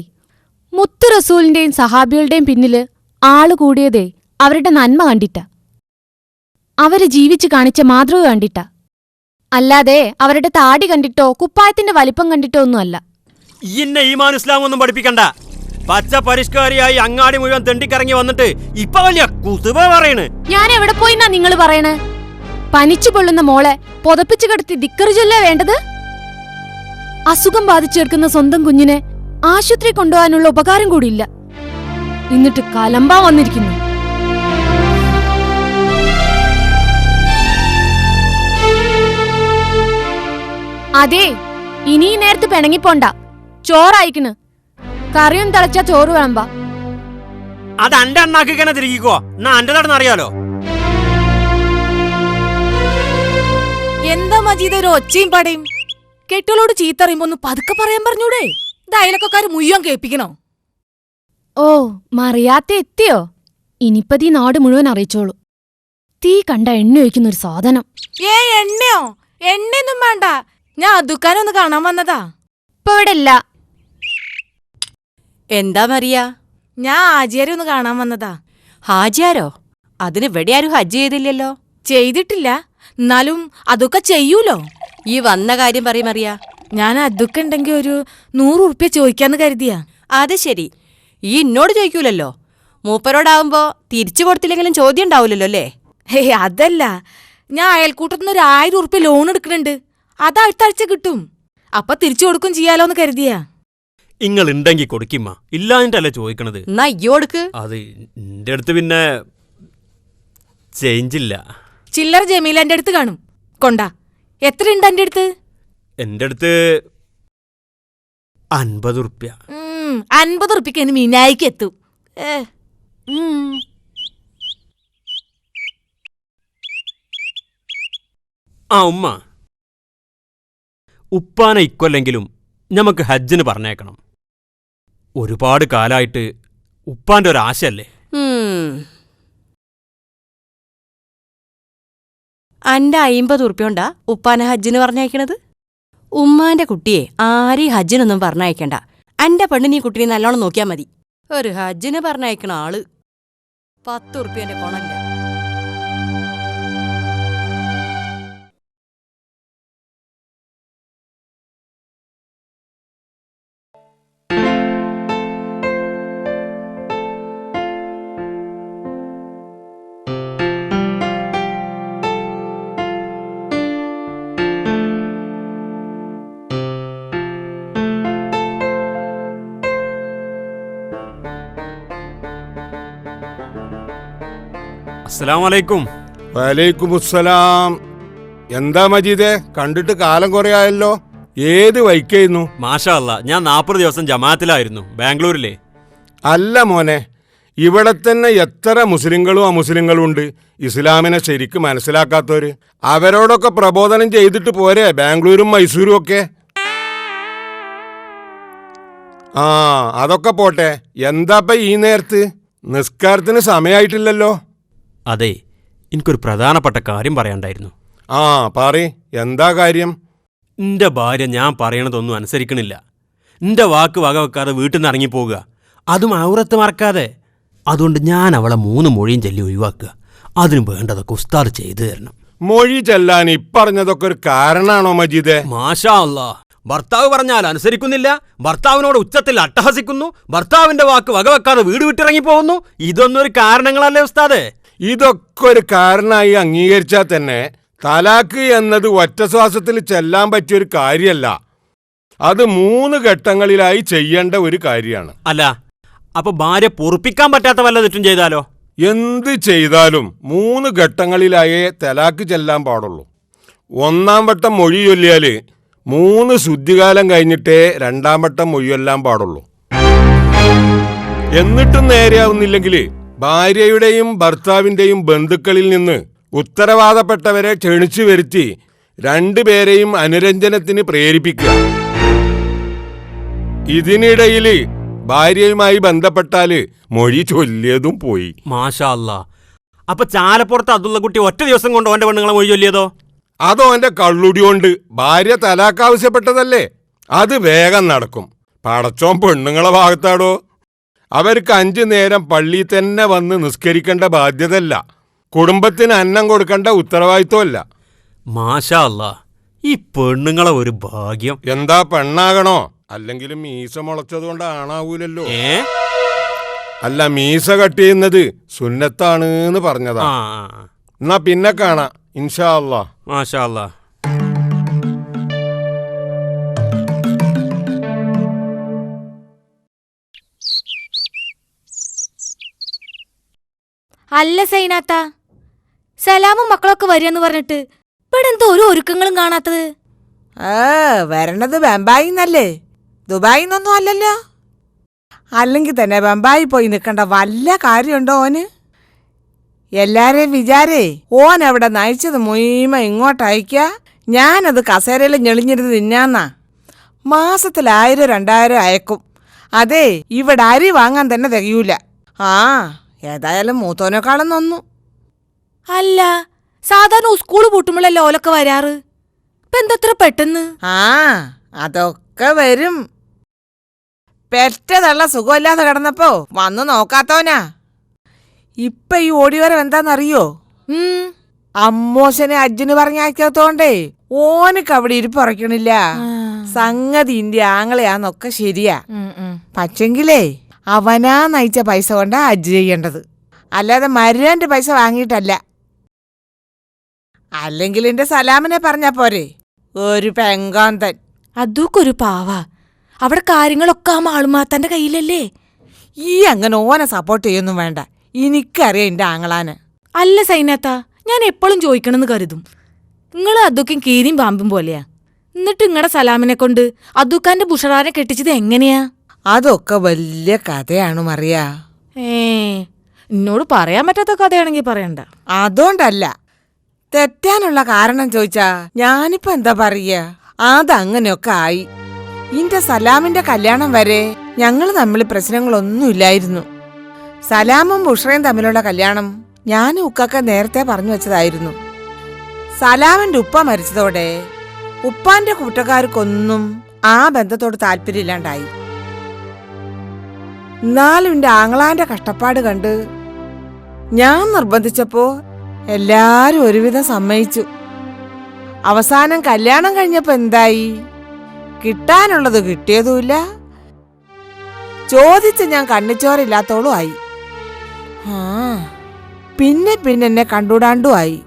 മുത്ത് റസൂലിന്റെയും സഹാബികളുടെയും പിന്നില് ആള് കൂടിയതേ അവരുടെ നന്മ കണ്ടിട്ടാ, അവര് ജീവിച്ചു കാണിച്ച മാതൃക കണ്ടിട്ടാ, അല്ലാതെ അവരുടെ താടി കണ്ടിട്ടോ കുപ്പായത്തിന്റെ വലിപ്പം കണ്ടിട്ടോ ഒന്നുമല്ല. ഇന്നെ ഈമാൻ ഇസ്ലാം ഒന്നും പഠിപ്പിക്കണ്ട. പച്ച പരിഷ്കാരിയായി അങ്ങാടി മുഴുവൻ തെണ്ടിക്കറങ്ങി വന്നിട്ട് ഇപ്പൊ വലിയ കുതുബ പറയണ്. ഞാൻ എവിടെ പോയിന്നാ നിങ്ങൾ പറയണേ? പനിച്ചു പൊള്ളുന്ന മോളെ പുതപ്പിച്ചു കിടത്തി ദിക്കറ് ചൊല്ലേ വേണ്ടത്? അസുഖം ബാധിച്ചു കിടക്കുന്ന സ്വന്തം കുഞ്ഞിനെ ആശുപത്രി കൊണ്ടുപോകാനുള്ള ഉപകാരം കൂടിയില്ല. എന്നിട്ട് കലമ്പാ വന്നിരിക്കുന്നു. അതെ, ഇനി ഈ നേരത്ത് പിണങ്ങിപ്പോണ്ട. ചോറായിക്കണ്. കറിയും തിളച്ച ചോറ് വിളമ്പാ. അത് അന്റെ അണ്ണാക്കിങ്ങനെ തിരികോ, എന്നാ അന്റെ നടന്നറിയാലോ. എന്താ മജീദ് ഒരു ഒച്ചയും പടയും? കെട്ടികളോട് ചീത്തറിയുമ്പോ ഒന്ന് പതുക്കെ പറയാൻ പറഞ്ഞൂടെ? ഇത് അയലക്കാര് മുഴുവൻ കേൾപ്പിക്കണോ? ഓ, മറിയാത്ത എത്തിയോ? ഇനിപ്പതീ നാട് മുഴുവൻ അറിയിച്ചോളൂ. തീ കണ്ട എണ്ണ ഒഴിക്കുന്ന ഒരു സാധനം. എണ്ണയോ? എണ്ണയൊന്നും വേണ്ട, ഞാൻ അതുക്കാനൊന്ന് കാണാൻ വന്നതാ. ഇപ്പൊ ഇവിടെ ഇല്ല. എന്താ മറിയ? ഞാൻ ഹാജിയാരെ ഒന്ന് കാണാൻ വന്നതാ. ഹാജിയാരോ? അതിന് ഇവിടെ ആരും ഹജ്ജ് ചെയ്തില്ലല്ലോ. ചെയ്തിട്ടില്ല, എന്നാലും അതൊക്കെ ചെയ്യൂലോ. ഈ വന്ന കാര്യം പറയും മറിയ. ഞാൻ അതൊക്കെ ഉണ്ടെങ്കിൽ ഒരു 100 ഉറുപ്പ്യ ചോദിക്കാന്ന് കരുതിയാ. അത് ശരി, ഈ എന്നോട് ചോദിക്കൂലല്ലോ. മൂപ്പരോടാവുമ്പോ തിരിച്ചു കൊടുത്തില്ലെങ്കിലും ചോദ്യം ഉണ്ടാവൂലല്ലോ അല്ലേ? അതല്ല, ഞാൻ അയൽക്കൂട്ടത്തിന് 1000 ഉറുപ്പ്യ ലോൺ എടുക്കുന്നുണ്ട്. അത് അടുത്താഴ്ച കിട്ടും. അപ്പൊ തിരിച്ചു കൊടുക്കും ചെയ്യാലോന്ന് കരുതിയാ. നിങ്ങൾ ഉണ്ടെങ്കി കൊടുക്കിമ്മ, ഇല്ലാഞ്ഞിട്ടല്ലേ ചോദിക്കണത്. എന്നാ ഇയ്യോടുക്ക്. അത് എന്റെ അടുത്ത് പിന്നെ ചേഞ്ചില്ല. ചില്ലറ ജമീല എന്റെ അടുത്ത് കാണും. കൊണ്ടാ. എത്രയുണ്ട് എന്റെ അടുത്ത്? എന്റെ അടുത്ത് 50 ഉറുപ്പ്യ. 50 ഉറുപ്പ്യക്ക് എന്നെ മീനായിക്ക് എത്തും. ആ ഉമ്മ, ഉപ്പാന ഇക്കൊല്ലെങ്കിലും ഞമ്മക്ക് ഹജ്ജിന് പറഞ്ഞേക്കണം. ഒരുപാട് കാലായിട്ട് ഉപ്പാന്റെ ഒരാശയല്ലേ. അന്റെ 50 ഉറുപ്പ്യോണ്ടാ ഉപ്പാനെ ഹജ്ജിന് പറഞ്ഞയക്കണത്? ഉമ്മാന്റെ കുട്ടിയെ ആരെയും ഹജ്ജിനൊന്നും പറഞ്ഞയക്കണ്ട. അന്റെ പെണ്ണിന് ഈ കുട്ടിനെ നല്ലോണം നോക്കിയാ മതി. ഒരു ഹജ്ജിന് പറഞ്ഞയക്കണ ആള് 10 ഉറുപ്പ്യന്റെ കൊണല്ല. അസ്സലാമലൈക്കും. വലൈക്കുമുസ്സലാം. എന്താ മജീദേ, കണ്ടിട്ട് കാലം കുറേ ആയല്ലോ. ഏത് വൈക്കായിരുന്നു? മാഷാ അല്ലാ, ഞാൻ 40 ദിവസം ജമാഅത്തിലായിരുന്നു ബാംഗ്ലൂരിലെ. അല്ല മോനെ, ഇവിടെ തന്നെ എത്ര മുസ്ലിങ്ങളും അമുസ്ലിങ്ങളും ഉണ്ട് ഇസ്ലാമിനെ ശരിക്കും മനസ്സിലാക്കാത്തവര്. അവരോടൊക്കെ പ്രബോധനം ചെയ്തിട്ട് പോരെ ബാംഗ്ലൂരും മൈസൂരും ഒക്കെ. ആ, അതൊക്കെ പോട്ടെ. എന്താപ്പ ഈ നേരത്ത്? നിസ്കാരത്തിന് സമയമായിട്ടില്ലല്ലോ. അതെ, എനിക്കൊരു പ്രധാനപ്പെട്ട കാര്യം പറയാണ്ടായിരുന്നു. ആ പറയ്, എന്താ കാര്യം? എന്റെ ഭാര്യ ഞാൻ പറയണതൊന്നും അനുസരിക്കണില്ല. എന്റെ വാക്ക് വകവെക്കാതെ വീട്ടിൽ നിന്ന് ഇറങ്ങിപ്പോവുക, അതും ഔറത്ത് മറക്കാതെ. അതുകൊണ്ട് ഞാൻ അവളെ 3 മൊഴിയും ചൊല്ലി ഒഴിവാക്കുക. അതിന് വേണ്ടതൊക്കെ ഉസ്താദ് ചെയ്തു തരണം. മൊഴി ചെല്ലാൻ ഇപ്പറഞ്ഞതൊക്കെ ഒരു കാരണാണോ മജീദേ? മാഷാ അല്ലാ, ഭർത്താവ് പറഞ്ഞാൽ അനുസരിക്കുന്നില്ല, ഭർത്താവിനോട് ഉച്ചത്തിൽ അട്ടഹസിക്കുന്നു, ഭർത്താവിന്റെ വാക്ക് വകവെക്കാതെ വീട് വിട്ടിറങ്ങിപ്പോകുന്നു. ഇതൊന്നും ഒരു കാരണങ്ങളല്ലേ ഉസ്താദേ? ഇതൊക്കെ ഒരു കാരണമായി അംഗീകരിച്ചാൽ തന്നെ തലാക്ക് എന്നത് ഒറ്റശ്വാസത്തിൽ ചെല്ലാൻ പറ്റിയൊരു കാര്യമല്ല. അത് 3 ഘട്ടങ്ങളിലായി ചെയ്യേണ്ട ഒരു കാര്യമാണ്. അല്ല, അപ്പൊ ഭാര്യ പൊറുപ്പിക്കാൻ പറ്റാത്ത വല്ല തെറ്റും ചെയ്താലോ? എന്ത് ചെയ്താലും 3 ഘട്ടങ്ങളിലായേ തലാക്ക് ചെല്ലാൻ പാടുള്ളൂ. 1-ാം വട്ടം മൊഴി ചൊല്ലിയാൽ 3 ശുദ്ധികാലം കഴിഞ്ഞിട്ടേ 2-ാം വട്ടം മൊഴി ചൊല്ലാൻ പാടുള്ളൂ. എന്നിട്ടും നേരെയാവുന്നില്ലെങ്കിൽ ഭാര്യയുടെയും ഭർത്താവിൻ്റെയും ബന്ധുക്കളിൽ നിന്ന് ഉത്തരവാദപ്പെട്ടവരെ ക്ഷണിച്ചു വരുത്തി 2 പേരെയും അനുരഞ്ജനത്തിന് പ്രേരിപ്പിക്കുക. ഇതിനിടയിൽ ഭാര്യയുമായി ബന്ധപ്പെട്ടാൽ മൊഴി ചൊല്ലിയതും പോയി. മാഷാ അല്ലാ, അപ്പൊ ചാലപ്പുറത്ത് അബ്ദുള്ള കുട്ടി ഒറ്റ ദിവസം കൊണ്ട് ഓന്റെ പെണ്ണുങ്ങളെ മൊഴി ചൊല്ലിയതോ? അതോ എൻ്റെ കള്ളുടി കൊണ്ട് ഭാര്യ തലാക്ക് ആവശ്യപ്പെട്ടതല്ലേ? അത് വേഗം നടക്കും. പടച്ചോൻ പെണ്ണുങ്ങളെ ഭാഗത്താടോ. അവർക്ക് 5 നേരം പള്ളിയിൽ തന്നെ വന്ന് നിസ്കരിക്കേണ്ട ബാധ്യതയല്ല, കുടുംബത്തിന് അന്നം കൊടുക്കേണ്ട ഉത്തരവാദിത്വമല്ല. മാഷാ അല്ലാ, ഈ പെണ്ണുങ്ങളെ ഒരു ഭാഗ്യം. എന്താ പെണ്ണാകണോ? അല്ലെങ്കിൽ മീസ മുളച്ചതുകൊണ്ട് ആണാവൂലല്ലോ. അല്ല, മീസ കട്ട് ചെയ്യുന്നത് സുന്നത്താണ് എന്ന് പറഞ്ഞതാ. എന്നാ പിന്നെ കാണാം ഇൻഷാ അല്ലാ. മാഷാ അല്ലാ. അല്ല സൈനാത്ത, സലാമും മക്കളൊക്കെ വരികയെന്ന് പറഞ്ഞിട്ട് ഇവിടെ എന്തോ ഒരു ഒരുക്കങ്ങളും കാണാത്തത്? വരണത് ബംബായിന്നല്ലേ, ദുബായിന്നൊന്നും അല്ലല്ലോ. അല്ലെങ്കിൽ തന്നെ ബംബായി പോയി നിൽക്കേണ്ട വല്ല കാര്യമുണ്ടോ ഓന്? എല്ലാരെയും വിചാരേ ഓൻ അവിടെ നയിച്ചത് മുഴുവൻ ഇങ്ങോട്ടയക്ക, ഞാനത് കസേരയിൽ ഞെളിഞ്ഞിരുന്ന് തിന്നാന്നാ. മാസത്തിൽ 1000-2000 അയക്കും. അതെ, ഇവിടെ അരി വാങ്ങാൻ തന്നെ തികയൂല. ഏതായാലും മൂത്തോനേക്കാളും നന്നു. അല്ല, സാധാരണ സ്കൂള് പൂട്ടുമ്പോഴല്ലേ ഓലൊക്കെ വരാറ്, ഇപ്പൊ എന്തത്ര പെട്ടെന്ന്? അതൊക്കെ വരും. പെറ്റതള്ള സുഖമില്ലാതെ കിടന്നപ്പോ വന്നു നോക്കാത്തോനാ. ഇപ്പൊ ഈ ഓടിവരം എന്താന്നറിയോ? അമ്മോശനെ അജ്ജിന് പറഞ്ഞയക്കാത്തോണ്ടേ ഓനക്ക് അവിടെ ഇരിപ്പുറയ്ക്കണില്ല. സംഗതി ഇന്ത്യ ആങ്ങളെയാന്നൊക്കെ ശരിയാ. പക്ഷെങ്കിലേ അവനാ നയിച്ച പൈസ കൊണ്ടാ ഹജ്ജ് ചെയ്യേണ്ടത്, അല്ലാതെ മരുവാന്റെ പൈസ വാങ്ങിയിട്ടല്ല. അല്ലെങ്കിൽ എന്റെ സലാമിനെ പറഞ്ഞാ പോരെ, ഒരു പെങ്കാന്തൻ. അതൊക്കൊരു പാവാ, അവിടെ കാര്യങ്ങളൊക്കെ ആ മാളുമാത്തന്റെ കയ്യിലല്ലേ. ഈ അങ്ങനെ ഓനെ സപ്പോർട്ട് ചെയ്യൊന്നും വേണ്ട, എനിക്കറിയാം എന്റെ ആങ്ങളാന്. അല്ല സൈനാത്ത, ഞാൻ എപ്പോഴും ചോദിക്കണമെന്ന് കരുതും, നിങ്ങൾ അതൊക്കെ കീരിയും പാമ്പും പോലെയാ. എന്നിട്ട് നിങ്ങളുടെ സലാമിനെ കൊണ്ട് അദുക്കാന്റെ ബുഷറാനെ കെട്ടിച്ചത് എങ്ങനെയാ? അതൊക്കെ വലിയ കഥയാണ് മറിയാ. എന്നോട് പറയാൻ പറ്റാത്ത കഥയാണെങ്കി പറയണ്ട. അതുകൊണ്ടല്ല, തെറ്റാനുള്ള കാരണം ചോദിച്ചാ ഞാനിപ്പോ എന്താ പറയാ, അതങ്ങനെയൊക്കെ ആയി. ഇന്റെ സലാമിന്റെ കല്യാണം വരെ ഞങ്ങൾ തമ്മിൽ പ്രശ്നങ്ങളൊന്നുമില്ലായിരുന്നു. സലാമും ബുഷറയും തമ്മിലുള്ള കല്യാണം ഞാനും ഉക്കൊക്കെ നേരത്തെ പറഞ്ഞു വെച്ചതായിരുന്നു. സലാമിന്റെ ഉപ്പ മരിച്ചതോടെ ഉപ്പാന്റെ കൂട്ടക്കാർക്കൊന്നും ആ ബന്ധത്തോട് താല്പര്യമില്ലാണ്ടായി. എന്നാലും എന്റെ ആങ്ങളാന്റെ കഷ്ടപ്പാട് കണ്ട് ഞാൻ നിർബന്ധിച്ചപ്പോ എല്ലാരും ഒരുവിധം സമ്മതിച്ചു. അവസാനം കല്യാണം കഴിഞ്ഞപ്പോ എന്തായി, കിട്ടാനുള്ളത് കിട്ടിയതുമില്ല, ചോദിച്ച് ഞാൻ കണ്ണിച്ചോറില്ലാത്തോളും ആയി. പിന്നെ എന്നെ കണ്ടുകൂടാണ്ടും ആയി.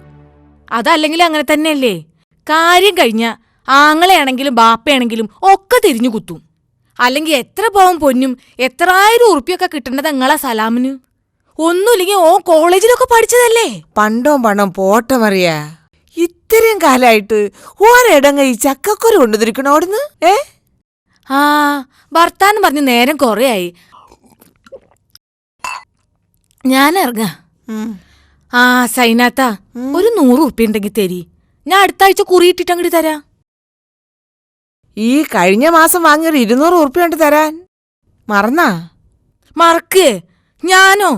അതല്ലെങ്കിൽ അങ്ങനെ തന്നെയല്ലേ, കാര്യം കഴിഞ്ഞ ആങ്ങളെയാണെങ്കിലും ബാപ്പയാണെങ്കിലും ഒക്കെ തിരിഞ്ഞു കുത്തും. അല്ലെങ്കിൽ എത്ര പോവും പൊന്നും 1000 ഉറുപ്പ്യൊക്കെ കിട്ടേണ്ടത് നിങ്ങളെ സലാമിന്. ഒന്നുമില്ലെങ്കിൽ ഓ കോളേജിലൊക്കെ പഠിച്ചതല്ലേ. പണ്ടോ പണം പോട്ടമറിയാ, ഇത്രയും കാലായിട്ട് ഓരടങ്ങ ഈ ചക്കക്കുരു കൊണ്ടുതിരിക്കണോടുന്ന്. ഭർത്താനം പറഞ്ഞ് നേരം കൊറേ ആയി, ഞാൻ ഇറങ്ങാ. സൈനാത്ത, ഒരു 100 ഉറുപ്പ്യ ഉണ്ടെങ്കിൽ തരി, ഞാൻ അടുത്ത ആഴ്ച കുറിയിട്ടിട്ട് അങ്ങോട്ട് തരാം. ഈ കഴിഞ്ഞ മാസം വാങ്ങിയൊരു 200 ഉറുപ്പ്യ കൊണ്ട് തരാൻ മറന്നാ? മറക്കേ ഞാനോ?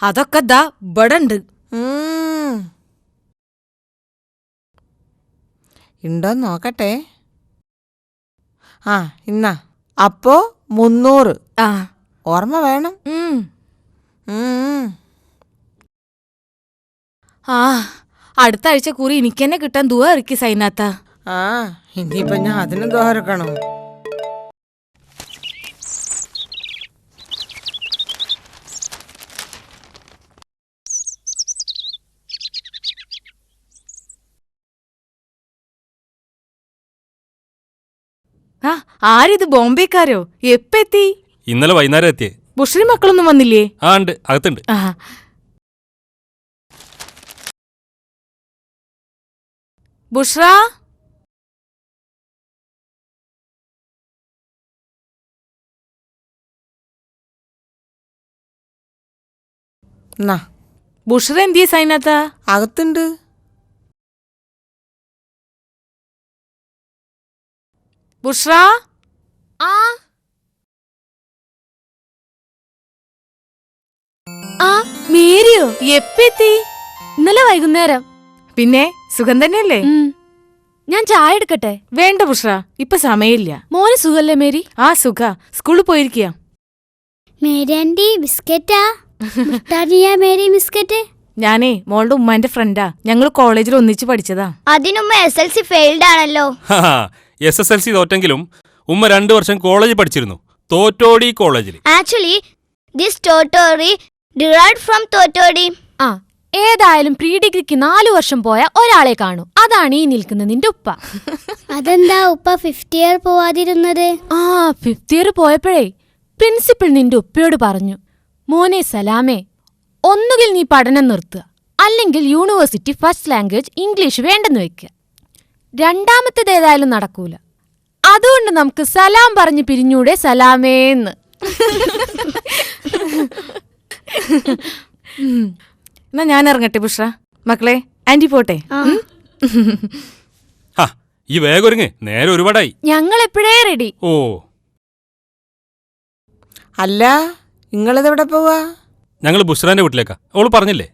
അതൊക്കെ ദാ ഇവിടെ ഉണ്ട്. ഉണ്ടോന്ന് നോക്കട്ടെ. ഇന്നാ അപ്പോ 300. ഓർമ്മ വേണം. അടുത്ത ആഴ്ച കുറി എനിക്കെന്നെ കിട്ടാൻ ദുആ ഇറക്കി സൈനാത്ത. ഇനിയിപ്പൊ ഞാൻ അതിനും ദോഹരക്കണം. ആരിത്, ബോംബെക്കാരോ? എപ്പെത്തി? ഇന്നലെ വൈകുന്നേരം എത്തിയേ. ബുഷറി മക്കളൊന്നും വന്നില്ലേ? ഉണ്ട്, അകത്തുണ്ട്. ബുഷ്ര, ബുഷറ എന്തിയെ സൈനാത്ത? അകത്തുണ്ട്. ബുഷ്ര, മേരിയോ? എപ്പെത്തി? ഇന്നലെ വൈകുന്നേരം. പിന്നെ സുഖം തന്നെയല്ലേ? ഞാൻ ചായ എടുക്കട്ടെ? വേണ്ട ബുഷ്ര, ഇപ്പൊ സമയമില്ല. മോന് സുഖല്ലേ മേരി? സുഖ, സ്കൂളിൽ പോയിരിക്കുക. മേരി ആന്റി ബിസ്ക്കറ്റാ മുട്ടാണിയാ മേരി ബിസ്ക്കറ്റ്. ഞാനേ മോളുടെ ഉമ്മാന്റെ ഫ്രണ്ടാ, ഞങ്ങൾ കോളേജിൽ ഒന്നിച്ച് പഠിച്ചതാ. അതിനുമ്മ SLC ഫെയിൽഡ് ആണല്ലോ. SSLC തോറ്റെങ്കിലും ഉമ്മ 2 വർഷം കോളേജിൽ പഠിച്ചിരുന്നു, തോറ്റോടി കോളേജിൽ. ആക്ച്വലി ദിസ് ടോട്ടോറി ഡിറൈവ്ഡ് ഫ്രം തോറ്റോടി. ആ, ഏതായാലും പ്രീ ഡിഗ്രിക്ക് 4 വർഷം പോയ ഒരാളെ കാണൂ, അതാണ് ഈ നിൽക്കുന്ന നിന്റെ ഉപ്പ. അതെന്താ ഉപ്പ 5th ഇയർ പോവാതിരുന്നത്? ആ, 5th ഇയർ പോയപ്പോഴേ പ്രിൻസിപ്പൽ നിന്റെ ഉപ്പയോട് പറഞ്ഞു, മോനെ സലാമേ, ഒന്നുകിൽ നീ പഠനം നിർത്തുക, അല്ലെങ്കിൽ യൂണിവേഴ്സിറ്റി ഫസ്റ്റ് ലാംഗ്വേജ് ഇംഗ്ലീഷ് വേണ്ടെന്ന് വെക്കുക. രണ്ടാമത്തേതേതായാലും നടക്കൂല, അതുകൊണ്ട് നമുക്ക് സലാം പറഞ്ഞു പിരിഞ്ഞൂടെ സലാമേന്ന്. എന്നാ ഞാൻ ഇറങ്ങട്ടെ ബുഷ്ര. മക്കളെ, ആന്റി പോട്ടെ. ഈ വേഗം ഒരുങ്ങ്, നേരെ ഒരുപാടായി. ഞങ്ങൾ എപ്പോഴേ റെഡി. ഓ, അല്ല, നിങ്ങളിതെവിടെ പോവാ? ഞങ്ങൾ ബുഷ്രാന്റെ വീട്ടിലേക്കാ, അവള് പറഞ്ഞില്ലേ.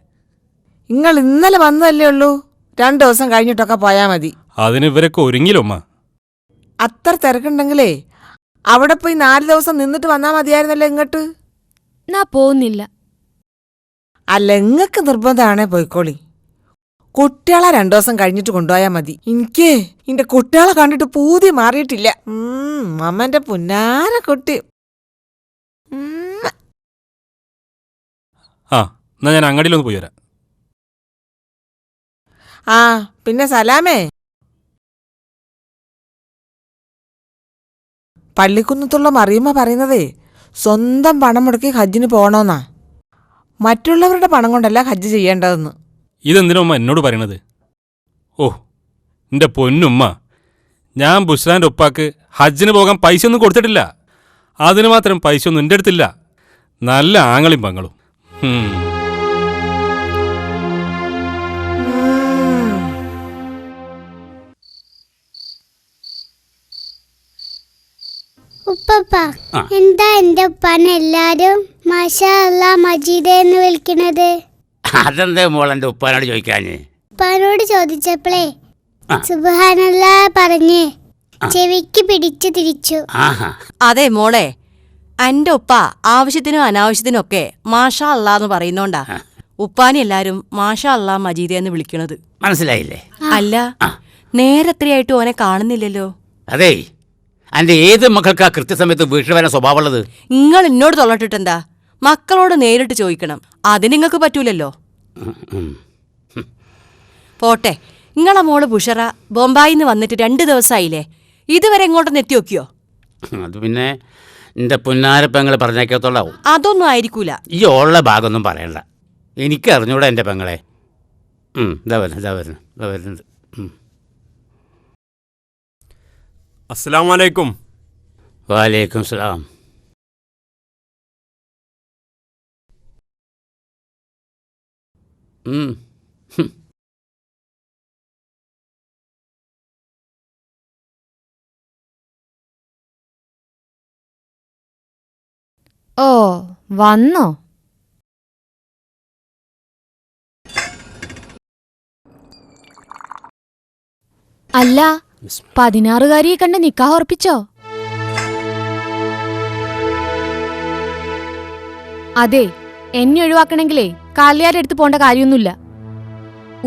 നിങ്ങൾ ഇന്നലെ വന്നതല്ലേ ഉള്ളൂ, 2 ദിവസം കഴിഞ്ഞിട്ടൊക്കെ പോയാ മതി. അതിന് ഇവരൊക്കെ ഒരുങ്ങിയില്ലമ്മ. അത്ര തിരക്കുണ്ടെങ്കിലേ അവിടെ പോയി 4 ദിവസം നിന്നിട്ട് വന്നാ മതിയായിരുന്നല്ലോ ഇങ്ങോട്ട്. നാ പോകുന്നില്ല. അല്ല, ഇങ്ങക്ക് നിർബന്ധമാണേ പോയിക്കോളി. കുട്ടികളെ 2 ദിവസം കഴിഞ്ഞിട്ട് കൊണ്ടുപോയാ മതി. എനിക്ക് എന്റെ കുട്ടികളെ കണ്ടിട്ട് പൂതി മാറിയിട്ടില്ല. അമ്മന്റെ പുന്നാര കുട്ടി. ആ, എന്നാ ഞാൻ അങ്ങാടിയിലൊന്ന് പോയി വരാം. ആ, പിന്നെ സലാമേ, പള്ളിക്കുന്നത്തുള്ള മറിയമ്മ പറയുന്നതേ സ്വന്തം പണം മുടക്കി ഹജ്ജിന് പോകണമെന്നാ. മറ്റുള്ളവരുടെ പണം കൊണ്ടല്ല ഹജ്ജ് ചെയ്യേണ്ടതെന്ന്. ഇതെന്തിനാ ഉമ്മ എന്നോട് പറയണത്? ഓ, എൻ്റെ പൊന്നുമ്മ, ഞാൻ ബുഷ്രാൻ്റെ ഉപ്പാക്ക് ഹജ്ജിന് പോകാൻ പൈസ ഒന്നും കൊടുത്തിട്ടില്ല. അതിന് മാത്രം പൈസ ഒന്നും എൻ്റെ അടുത്തില്ല. നല്ല ആങ്ങളും പങ്ങളും. ഉപ്പ, എന്താ എന്റെ ഉപ്പാനെ എല്ലാരും മാഷാ അല്ലാ മജീദേ എന്ന് വിളിക്കണത്? അതെന്താ മോളെൻ്റെ ഉപ്പാനോട് ചോദിക്കാഞ്ഞ്? ഉപ്പാനോട് ചോദിച്ചപ്പോഴേ സുബ്ഹാനല്ലാ പറഞ്ഞ് ചെവിക്ക് പിടിച്ചു തിരിച്ചു. അതെ മോളെ, അന്റെ ഉപ്പ ആവശ്യത്തിനും അനാവശ്യത്തിനും ഒക്കെ മാഷാ അല്ലാന്ന് പറയുന്നോണ്ടാ ഉപ്പാനെ എല്ലാരും മാഷാ അല്ലാ മജീദേ എന്ന് വിളിക്കണത്. മനസ്സിലായില്ലേ? അല്ല, നേരെത്രയായിട്ടും ഓനെ കാണുന്നില്ലല്ലോ. അതേ, എൻ്റെ ഏത് മക്കൾക്കാ കൃത്യസമയത്ത് വീട്ടിൽ വരാൻ സ്വഭാവമുള്ളത്? നിങ്ങൾ എന്നോട് തൊള്ളട്ടിട്ടെന്താ? മക്കളോട് നേരിട്ട് ചോദിക്കണം, അത് നിങ്ങൾക്ക് പറ്റൂലല്ലോ. പോട്ടെ, നിങ്ങളെ മോള് ബുഷറ ബോംബായിന്ന് വന്നിട്ട് 2 ദിവസമായില്ലേ, ഇതുവരെ ഇങ്ങോട്ടൊന്ന് എത്തി നോക്കിയോ? അത് പിന്നെ എൻ്റെ പുന്നാരപ്പെങ്ങൾ പറഞ്ഞേക്കത്തോളാവും. അതൊന്നും ആയിരിക്കൂല. ഈ ഉള്ള ഭാഗമൊന്നും പറയണ്ട, എനിക്ക് അറിഞ്ഞൂടാ എൻ്റെ പെങ്ങളെ. ഇതാ വരുന്നുണ്ട്. അസ്സലാമു അലൈക്കും. വാലേക്കും സലാം. ഓ, വന്നോ? അല്ല, 16-കാരിയെ കണ്ട് നിക്കാഹ് ഉറപ്പിച്ചോ? അതെ, എന്നെ ഒഴിവാക്കണെങ്കിലേ കാലിയാരെടുത്ത് പോണ്ട കാര്യമൊന്നുമില്ല.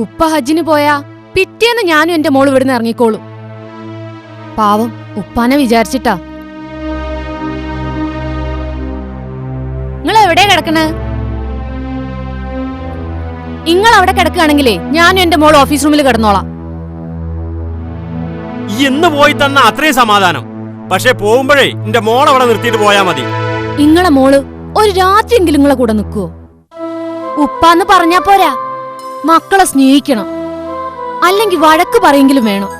ഉപ്പ ഹജ്ജിന് പോയാ പിറ്റേന്ന് ഞാനും എന്റെ മോള് ഇവിടുന്ന് ഇറങ്ങിക്കോളും. പാവം ഉപ്പാനെ വിചാരിച്ചിട്ടാ. നിങ്ങൾ എവിടെയാ കിടക്കണേ? നിങ്ങൾ അവിടെ കിടക്കുകയാണെങ്കിലേ ഞാനും എന്റെ മോള് ഓഫീസ് റൂമിൽ കിടന്നോളാം. ഇന്ന് പോയി തന്ന അത്രയും സമാധാനം. പക്ഷെ പോകുമ്പോഴേ എന്റെ മോളവിടെ നിർത്തിയിട്ട് പോയാ മതി. നിങ്ങളെ മോള് ഒരു രാത്രിയെങ്കിലും നിങ്ങളെ കൂടെ നിൽക്കുവോ? ഉപ്പാന്ന് പറഞ്ഞാ പോരാ, മക്കളെ സ്നേഹിക്കണം, അല്ലെങ്കിൽ വഴക്ക് പറയെങ്കിലും വേണം.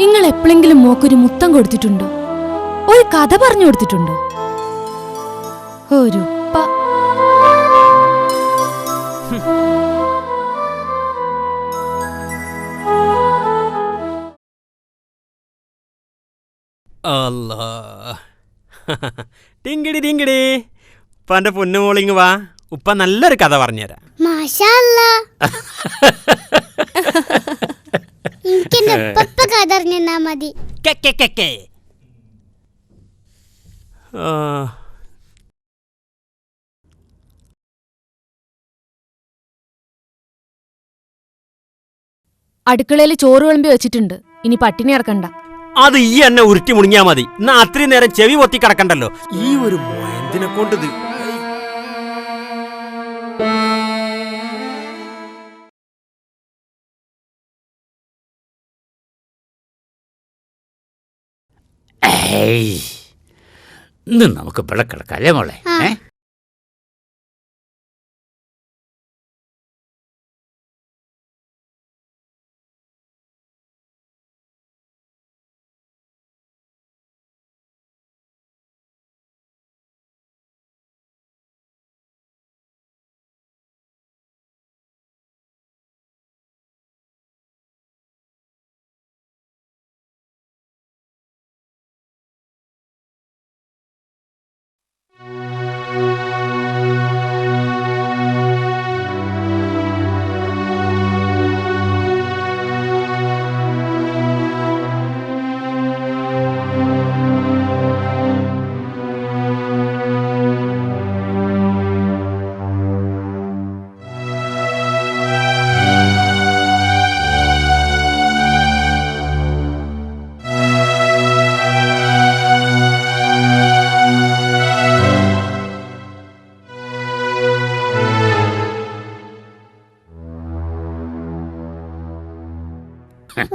നിങ്ങൾ എപ്പോഴെങ്കിലും മോക്കൊരു മുത്തം കൊടുത്തിട്ടുണ്ടോ? ഒരു കഥ പറഞ്ഞു കൊടുത്തിട്ടുണ്ടോ? ഒരു ഉപ്പ. അല്ലാ, ടിങ്കിടി ടിങ്കിടി. ഉപ്പ എന്റെ പൊന്നുമോളിങ് വാ, ഉപ്പ നല്ലൊരു കഥ പറഞ്ഞുതരാം. മാഷാ അല്ലാ, എനിക്കെന്റെ ഉപ്പ കഥ അറിഞ്ഞാ മതി. അടുക്കളയിൽ ചോറ് വിളമ്പി വെച്ചിട്ടുണ്ട്. ഇനി പട്ടിണി ഇറക്കണ്ട. അത് ഈ എന്നെ ഉരുട്ടി മുണിങ്ങിയാ മതി. എന്നാ അത്രയും നേരം ചെവി പൊത്തി കിടക്കണ്ടല്ലോ. ഈ ഒരു മൊയന്തിനെ കൊണ്ടിത്. ഇന്ന് നമുക്ക് ഇവിടെ കിടക്കാം അല്ലേ മോളെ?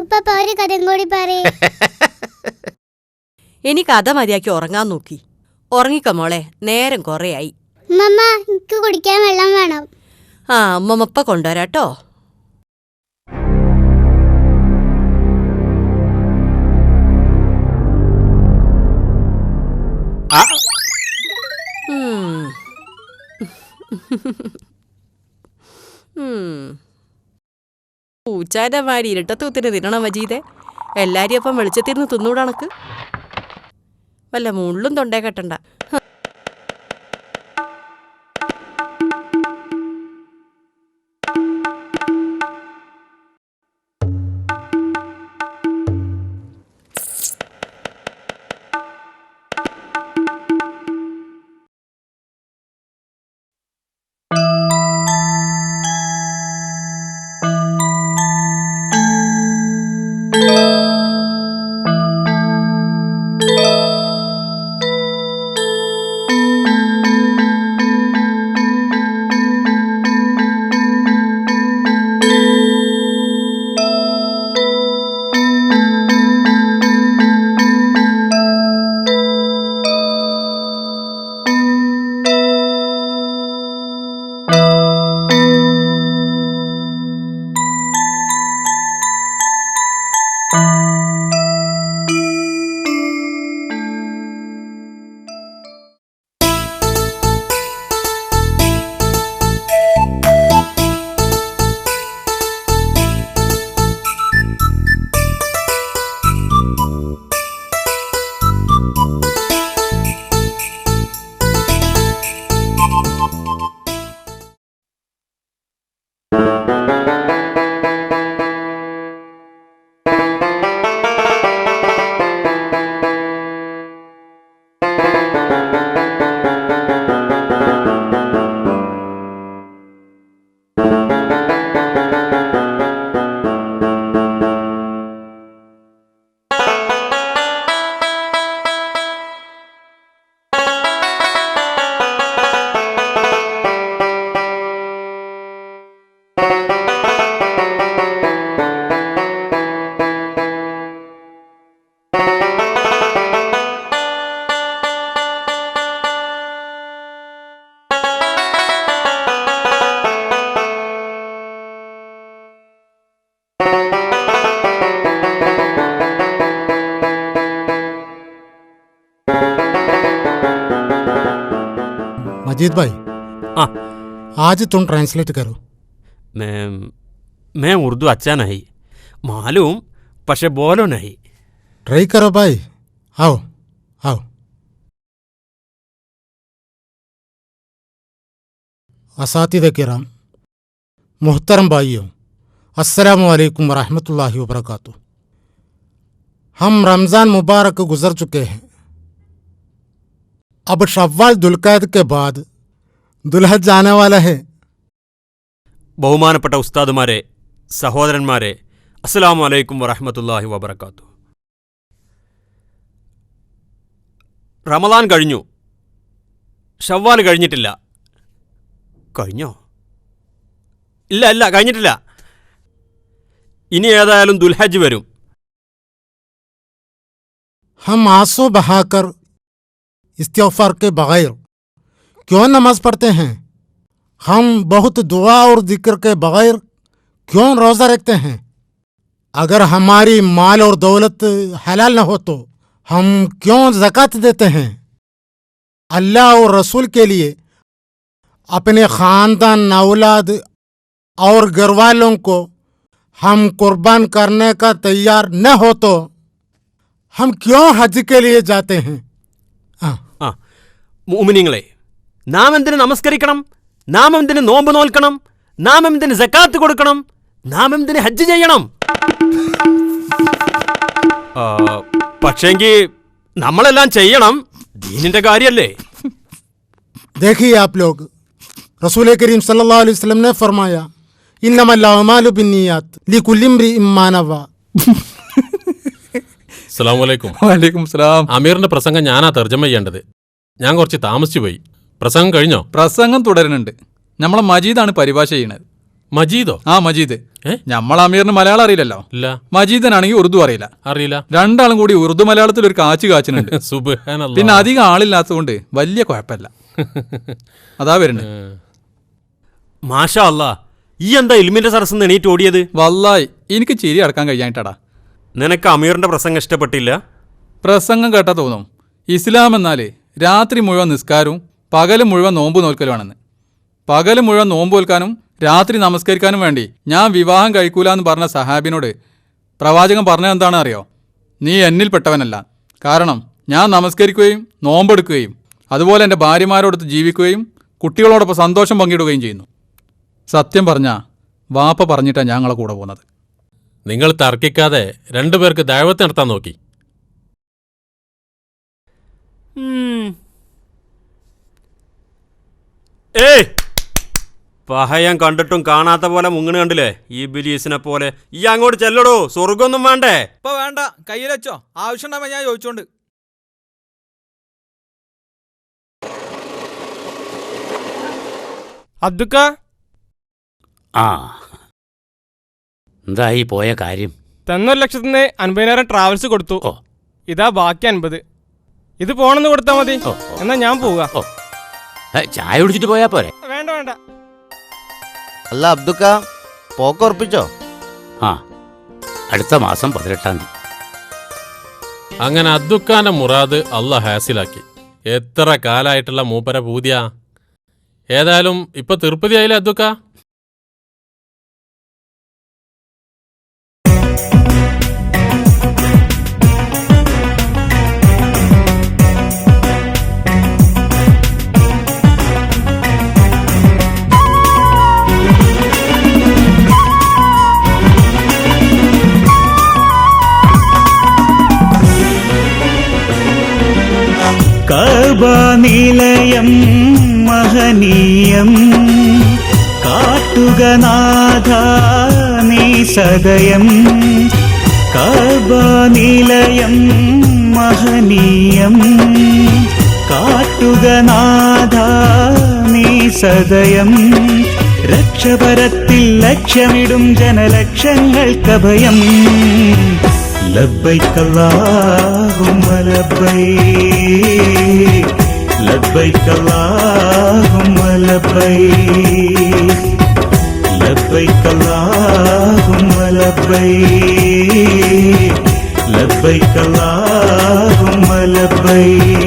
ഉപ്പ ഒരു കഥയും കൂടി പറയേ. ഇനി കഥ മതിയാക്കി ഉറങ്ങാൻ നോക്കി. ഉറങ്ങിക്ക മോളെ, നേരം കുറേയായി. ഉമ്മ എനിക്ക് കുടിക്കാൻ വെള്ളം വേണം. ആ അമ്മമ്മപ്പ കൊണ്ടുവരാട്ടോ. പൂച്ചാന്റെ മാരി ഇരട്ടത്തൂത്തിന് തിന്നണം മജീദെ. എല്ലാരും അപ്പം വെളിച്ചത്തിരുന്ന് തിന്നൂടണക്ക്. വല്ല മുള്ളും തൊണ്ടേ കെട്ടണ്ട. मजीद भाई, हाँ आज तुम ट्रांसलेट करो. मैं उर्दू अच्छा नहीं मालूम, पशे बोलो नहीं. ट्राई करो भाई. आओ आओ. असातिद किराम, मोहतरम भाइयों, अस्सलामु अलैकुम वरहमतुल्लाहि वबरकातुह. हम रमज़ान मुबारक गुजर चुके हैं. अब शव्वाल दुलकैद के बाद दुल्हज जाने वाला है. ബഹുമാനപ്പെട്ട ഉസ്താദുമാരെ, സഹോദരന്മാരെ, അസ്സലാമു അലൈക്കും വറഹ്മത്തുള്ളാഹി വബറകാതുഹു. റമദാൻ കഴിഞ്ഞു, ഷവ്വാൽ കഴിഞ്ഞിട്ടില്ല. കഴിഞ്ഞോ? ഇല്ല കഴിഞ്ഞിട്ടില്ല. ഇനി ഏതായാലും ദുൽഹജ്ജ് വരും. हम आंसू बहाकर इस्तिग़फ़ार के बगैर क्यों नमाज पढ़ते हैं? हम बहुत दुआ और जिक्र के बगैर क्यों रोज़ा रखते हैं? अगर हमारी माल और दौलत हलाल न हो तो हम क्यों ज़कात देते हैं? अल्लाह और रसूल के लिए अपने ख़ानदान, औलाद और घर वालों को हम कुर्बान करने का तैयार न हो तो हम क्यों हज के लिए जाते हैं? മുഅ്മിനീങ്ങളെ, നാം എന്തിന് നമസ്കരിക്കണം? നാം എന്തിന് നോമ്പ് നോൽക്കണം? നാം എന്തിന് സക്കാത്ത് കൊടുക്കണം? നാം എന്തിന് ഹജ്ജ് ചെയ്യണം? പക്ഷേങ്കിൽ നമ്മളെല്ലാം ചെയ്യണം, ദീനിന്റെ കാര്യല്ലേ. देखिए आप लोग, रसूल करीम सल्लल्लाहु अलैहि वसल्लम ने फरमाया, इन्नमल अमालु बिन्नियात लिकुल्लि इम्रिइन मा नवा. അസ്സലാമലൈക്കും. വലൈക്കും സലാം. അമീറിന്റെ പ്രസംഗം ഞാനാ തർജ്ജമ ചെയ്യേണ്ടത്. ഞാൻ കുറച്ച് താമസിച്ചു പോയി. പ്രസംഗം കഴിഞ്ഞോ? പ്രസംഗം തുടരുന്നുണ്ട്. നമ്മളെ മജീദാണ് പരിഭാഷ ചെയ്യണത്. മജീദോ? ആ മജീദ്. നമ്മളെ അമീറിന് മലയാളം അറിയില്ലല്ലോ. ഇല്ല. മജീദനാണെങ്കിൽ ഉറുദു അറിയില്ല. രണ്ടാളും കൂടി ഉറുദു മലയാളത്തിൽ ഒരു കാച്ചുന്നുണ്ട്. സുബ്ഹാനല്ലാഹ്. പിന്നെ അധികം ആളില്ലാത്തതുകൊണ്ട് വലിയ കുഴപ്പമില്ല. അതാ വരുന്നത്. മാഷാ അല്ലാ, ഈ എന്താ ഇൽമിന്റെ സരസ്ന്ന് എണീറ്റ് ഓടിയത്? വല്ലായി എനിക്ക് ചിരി അടക്കാൻ കഴിയായിട്ടാടാ. നിനക്ക് അമീറിന്റെ പ്രസംഗം ഇഷ്ടപ്പെട്ടില്ല? പ്രസംഗം കേട്ടാ തോന്നും ഇസ്ലാം എന്നാൽ രാത്രി മുഴുവൻ നിസ്കാരവും പകല് മുഴുവൻ നോമ്പ് നോൽക്കലുമാണെന്ന്. പകല് മുഴുവൻ നോമ്പ് നോൽക്കാനും രാത്രി നമസ്കരിക്കാനും വേണ്ടി ഞാൻ വിവാഹം കഴിക്കൂല എന്ന് പറഞ്ഞ സഹാബിനോട് പ്രവാചകൻ പറഞ്ഞത് എന്താണെന്ന് അറിയോ? നീ എന്നിൽപ്പെട്ടവനല്ല. കാരണം ഞാൻ നമസ്കരിക്കുകയും നോമ്പെടുക്കുകയും അതുപോലെ എൻ്റെ ഭാര്യമാരോടൊത്ത് ജീവിക്കുകയും കുട്ടികളോടൊപ്പം സന്തോഷം പങ്കിടുകയും ചെയ്യുന്നു. സത്യം പറഞ്ഞാൽ വാപ്പ പറഞ്ഞിട്ടാണ് ഞങ്ങളെ കൂടെ പോകുന്നത്. നിങ്ങൾ തർക്കിക്കാതെ രണ്ടുപേർക്ക് ദഅവത്ത് നടത്താൻ നോക്കി. പഹയം കണ്ടിട്ടും കാണാത്ത പോലെ മുങ്ങണ് കണ്ടില്ലേ ഈ ബിലീസിനെ പോലെ. ഈ അങ്ങോട്ട് ചെല്ലടോ, സ്വർഗൊന്നും വേണ്ടേ? ഇപ്പൊ വേണ്ട, കയ്യിൽ വെച്ചോ, ആവശ്യം ഉണ്ടാവുമ്പോ ഞാൻ ചോദിച്ചോണ്ട്. അബ്ദുക്ക, ആ എന്തായി പോയ കാര്യം? തന്ന 1,00,000 50,000 ട്രാവൽസ് കൊടുത്തു. ഇതാ ബാക്കി 50. ഇത് പോണെന്ന് കൊടുത്താ മതി. എന്നാ ഞാൻ പോവുക. ചായ കുടിച്ചിട്ട് പോയാ പോരെ? വേണ്ട. അല്ല അബ്ദുക്ക, പോക്കുറപ്പിച്ചോ? ആ, അടുത്ത മാസം 18-ാം തീയതി. അങ്ങനെ അദ്ദുക്കാന്റെ മുറാദ് അല്ലാഹ് ഹാസിലാക്കി. എത്ര കാലായിട്ടുള്ള മൂപ്പര പൂതിയ. ഏതായാലും ഇപ്പൊ തിരുപ്പതിയായില്ലേ അദ്ദുക്ക? കഅബനിലയം മഹനീയം കാട്ടുകനാഥ നീ സദയം. കഅബനിലയം മഹനീയം കാട്ടുകനാഥ നീ സദയം. രക്ഷപരത്തിൽ ലക്ഷ്യമിടും ജനലക്ഷങ്ങൾക്കഭയം. ലബ്ബൈക അല്ലാഹുമ്മ ലബ്ബൈക്, ലബ്ബൈക അല്ലാഹുമ്മ ലബ്ബൈക്, ലബ്ബൈക അല്ലാഹുമ്മ ലബ്ബൈക്, ലബ്ബൈക അല്ലാഹുമ്മ ലബ്ബൈക്.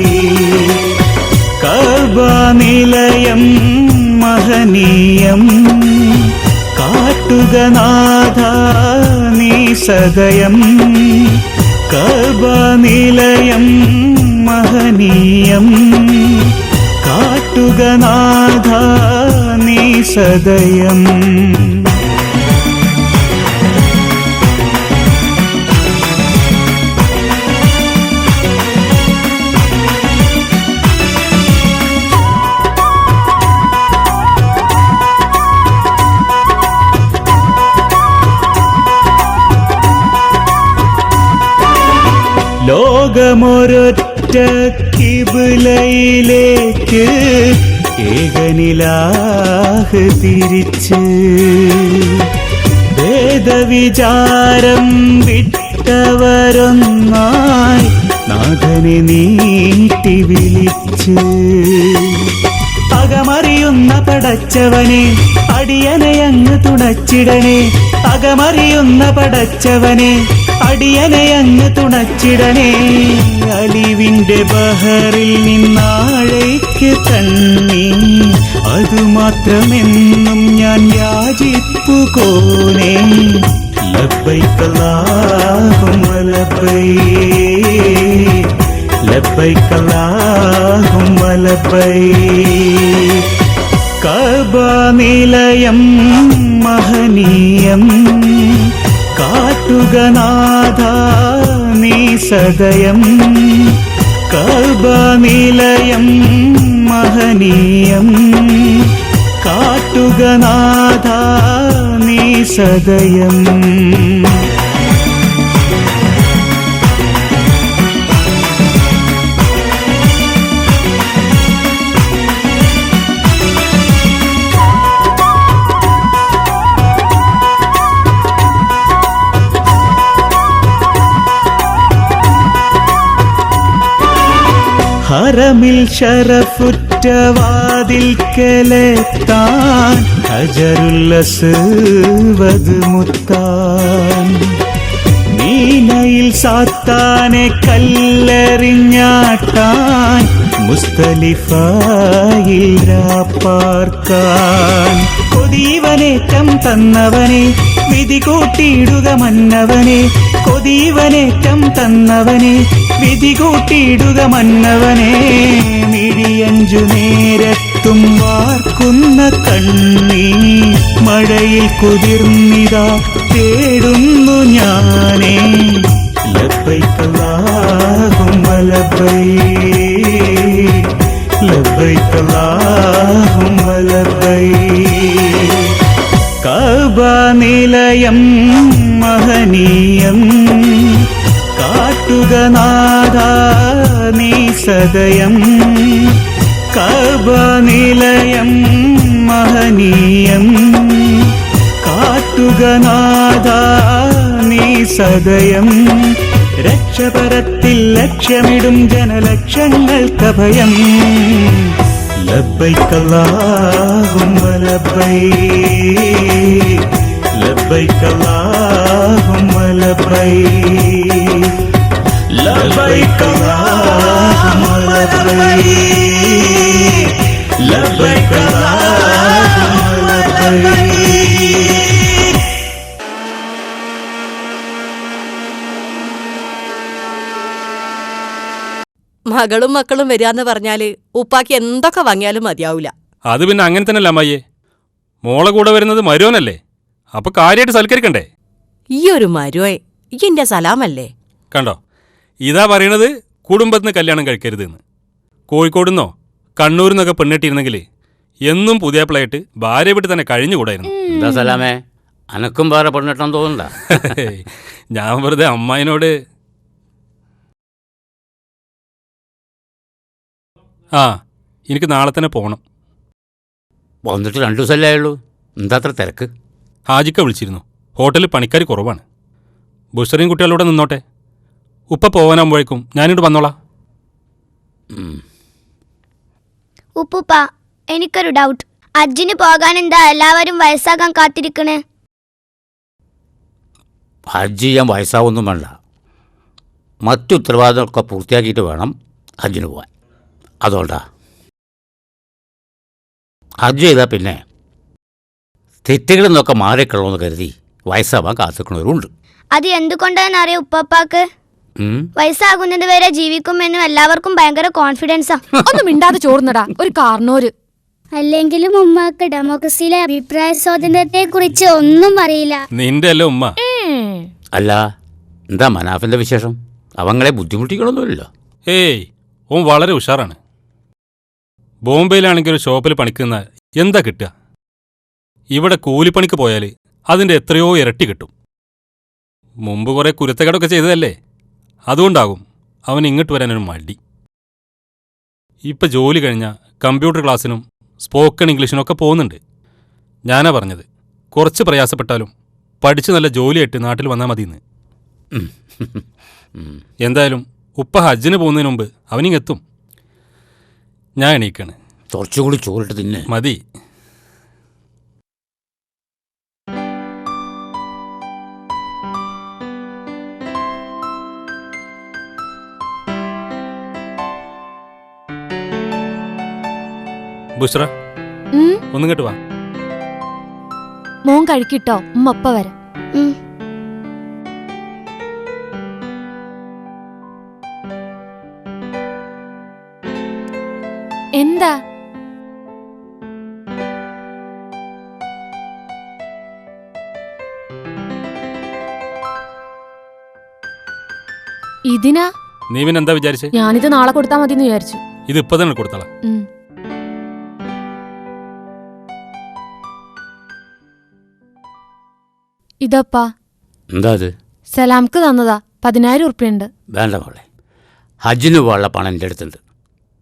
കഅബനിലയം മഹനീയം കാട്ടുകനാഥ നീ സദയം. കഅബനിലയം മഹനീയം കാട്ടുകനാഥ നീ സദയം. ലോകമൊരൊറ്റ കിബിലയിലേക്ക് ഏകനിലാഹ് തിരിച്ച് വേദവിചാരം വിട്ടവരൊന്നായി നാഥനെ നീട്ടി വിളിച്ച് അകമറിയുന്ന പടച്ചവനെ അടിയനെ അങ്ങ് തുണച്ചിടണേ അകമറിയുന്ന പടച്ചവനെ അടിയനെ അങ്ങ് തുണച്ചിടണേ അലിവിന്റെ ബഹറിൽ നിന്നാഴേക്ക് തണ്ണി അതുമാത്രമെന്നും ഞാൻ യാചിപ്പു കോനേ ലബ്ബൈക അല്ലാഹുമ്മ ലബ്ബൈക് ലബ്ബൈക അല്ലാഹുമ്മ ലബ്ബൈക് കഅബ നിലയം മഹനീയം കാട്ടുക നാഥ നീ സദയം കഅബ നിലയം മഹനീയം കാട്ടുക നാഥ നീ സദയം ഹറമിൽ ഷറഫുറ്റ വാതിൽക്കലെത്താൻ ഹജറുൽ അസ്വദ് മുത്താൻ നീലയിൽ സാത്താനെ കല്ലെറിഞ്ഞാട്ടാൻ മുസ്തലിഫയിൽ രാപ്പാർക്കാൻ കൊതീവനേറ്റം തന്നവനെ വിധി കൂട്ടിയിടുക മന്നവനെ കൊതീവനേറ്റം തന്നവനെ വിധി കൂട്ടിയിടുക മന്നവനെ മിഴിയഞ്ചു നേരത്തും വാർക്കുന്ന കണ്ണീ മഴയിൽ കുതിർന്നിതാ തേടുന്നു ഞാനേ ലബ്ബൈക അല്ലാഹുമ്മ ലബ്ബൈക് ലബ്ബൈക അല്ലാഹുമ്മ ലബ്ബൈക് കഅബ നിലയം മഹനീയം കാട്ടുക നാഥ നീ സദയം കഅബ നിലയം മഹനീയം കാട്ടുക നാഥ നീ സദയം രക്ഷപരത്തിൽ ലക്ഷ്യമിടും ജനലക്ഷങ്ങൾക്കഭയം ലബ്ബൈക അല്ലാഹുമ്മ ലബ്ബൈക് ലബ്ബൈക അല്ലാഹുമ്മ ലബ്ബൈക് ലബ്ബൈക അല്ലാഹുമ്മ ലബ്ബൈക് ലബ്ബൈക അല്ലാഹുമ്മ ലബ്ബൈക് മകളും മക്കളും വരികയെന്ന് പറഞ്ഞാല് ഉപ്പാക്ക് എന്തൊക്കെ വാങ്ങിയാലും മതിയാവൂല. അത് പിന്നെ അങ്ങനെ തന്നെയല്ല അമ്മായിയെ. മോളെ കൂടെ വരുന്നത് മരുവനല്ലേ, അപ്പൊ കാര്യമായിട്ട് സൽക്കരിക്കണ്ടേ? ഈ ഒരു മരുവേ ഈ എന്റെ സലാമല്ലേ. കണ്ടോ, ഇതാ പറയണത് കുടുംബത്തിന് കല്യാണം കഴിക്കരുതെന്ന്. കോഴിക്കോടുന്നോ കണ്ണൂരിന്നൊക്കെ പെണ്ണിട്ടിരുന്നെങ്കിൽ എന്നും പുതിയ പ്ലേറ്റ് ഭാര്യ വിട്ട് തന്നെ കഴിഞ്ഞുകൂടായിരുന്നു. എന്താ സലാമേ, അനക്കും വേറെ പെണ്ണിട്ടാൻ തോന്നണ്ട? ഞാൻ വെറുതെ അമ്മായിനോട്. ആ, എനിക്ക് നാളെ തന്നെ പോകണം. വന്നിട്ട് 2 ദിവസമല്ലേ ആയുള്ളൂ, എന്താ അത്ര തിരക്ക്? ഹാജിക്ക വിളിച്ചിരുന്നു, ഹോട്ടലിൽ പണിക്കാർ കുറവാണ്. ബുഷറിയും കുട്ടികളൂടെ നിന്നോട്ടെ, ഉപ്പ പോകാനാകുമ്പോഴേക്കും ഞാനിവിടെ വന്നോളാം. ഉപ്പുപ്പ, എനിക്കൊരു ഡൗട്ട്. ഹജ്ജിന് പോകാൻ എന്താ എല്ലാവരും വയസ്സാകാൻ കാത്തിരിക്കണേ? ഹജ്ജ് ചെയ്യാൻ വയസ്സാവൊന്നും വേണ്ട, മറ്റു ഉത്തരവാദിത്തമൊക്കെ പൂർത്തിയാക്കിയിട്ട് വേണം ഹജ്ജിന് പോകാൻ. അതുകൊണ്ടാ ഹജ്ജ് ചെയ്താൽ പിന്നെ തെറ്റുകളിൽ നിന്നൊക്കെ മാറിക്കളണമെന്ന് കരുതി വയസ്സാവാൻ കാത്തിരിക്കണവരുണ്ട്. അത് എന്തുകൊണ്ടാണെന്നറിയാം ഉപ്പാപ്പാക്ക്? വയസ്സാകുന്നത് വരെ ജീവിക്കുമെന്നും എല്ലാവർക്കും ഭയങ്കര കോൺഫിഡൻസാ. ഒന്നും മിണ്ടാതെ ചോർന്നടാ ഒരു കാർണോര്. അല്ലെങ്കിലും ഉമ്മാക്ക് ഡെമോക്രസിയിലെ അഭിപ്രായ സ്വാതന്ത്ര്യത്തെ കുറിച്ച് ഒന്നും അറിയില്ല. നിന്റെ അല്ലേ ഉമ്മ? അല്ല, എന്താ മനാഫിന്റെ വിശേഷം? അവങ്ങളെ ബുദ്ധിമുട്ടിക്കണമെന്നില്ലല്ലോ. ഏയ്, ഓൻ വളരെ ഉഷാറാണ്. ബോംബെയിലാണെങ്കിൽ ഒരു ഷോപ്പിൽ പണിക്കുന്ന എന്താ കിട്ടുക? ഇവിടെ കൂലിപ്പണിക്ക് പോയാൽ അതിൻ്റെ എത്രയോ ഇരട്ടി കിട്ടും. മുമ്പ് കുറേ കുരുത്തക്കേടൊക്കെ ചെയ്തതല്ലേ, അതുകൊണ്ടാകും അവൻ ഇങ്ങോട്ട് വരാനൊരു മടി. ഇപ്പം ജോലി കഴിഞ്ഞാൽ കമ്പ്യൂട്ടർ ക്ലാസ്സിനും സ്പോക്കൺ ഇംഗ്ലീഷിനൊക്കെ പോകുന്നുണ്ട്. ഞാനാ പറഞ്ഞത്, കുറച്ച് പ്രയാസപ്പെട്ടാലും പഠിച്ച് നല്ല ജോലിയായിട്ട് നാട്ടിൽ വന്നാൽ മതിയെന്ന്. എന്തായാലും ഉപ്പ ഹജ്ജിന് പോകുന്നതിന് മുമ്പ് അവനിങ്ങെത്തും. ഞാൻ എണീക്കാണ്. കുറച്ചുകൂടി ചോറിട്ട് തിന്നെ. മതി. ബുഷ്ര, ഒന്നിങ്ങോട്ട് വാ. മോൻ കഴിക്കിട്ടോ, ഉമ്മ ഒപ്പ വരാം. എന്താ ഇതിനാ? നീ പിന്നെ എന്താ വിചാരിച്ചേ? ഞാനിത് നാളെ കൊടുത്താൽ മതി എന്ന് വിചാരിച്ചു. ഇത് ഇപ്പൊ തന്നെ കൊടുത്താളാ. ഇതപ്പാ. എന്താ അത്? സലാംക്ക് തന്നതാ, 10,000 ഉറുപ്പിയുണ്ട്. വേണ്ട മോളെ, ഹജ്ജിന് പോകാനുള്ള പണം എൻ്റെ അടുത്തുണ്ട്.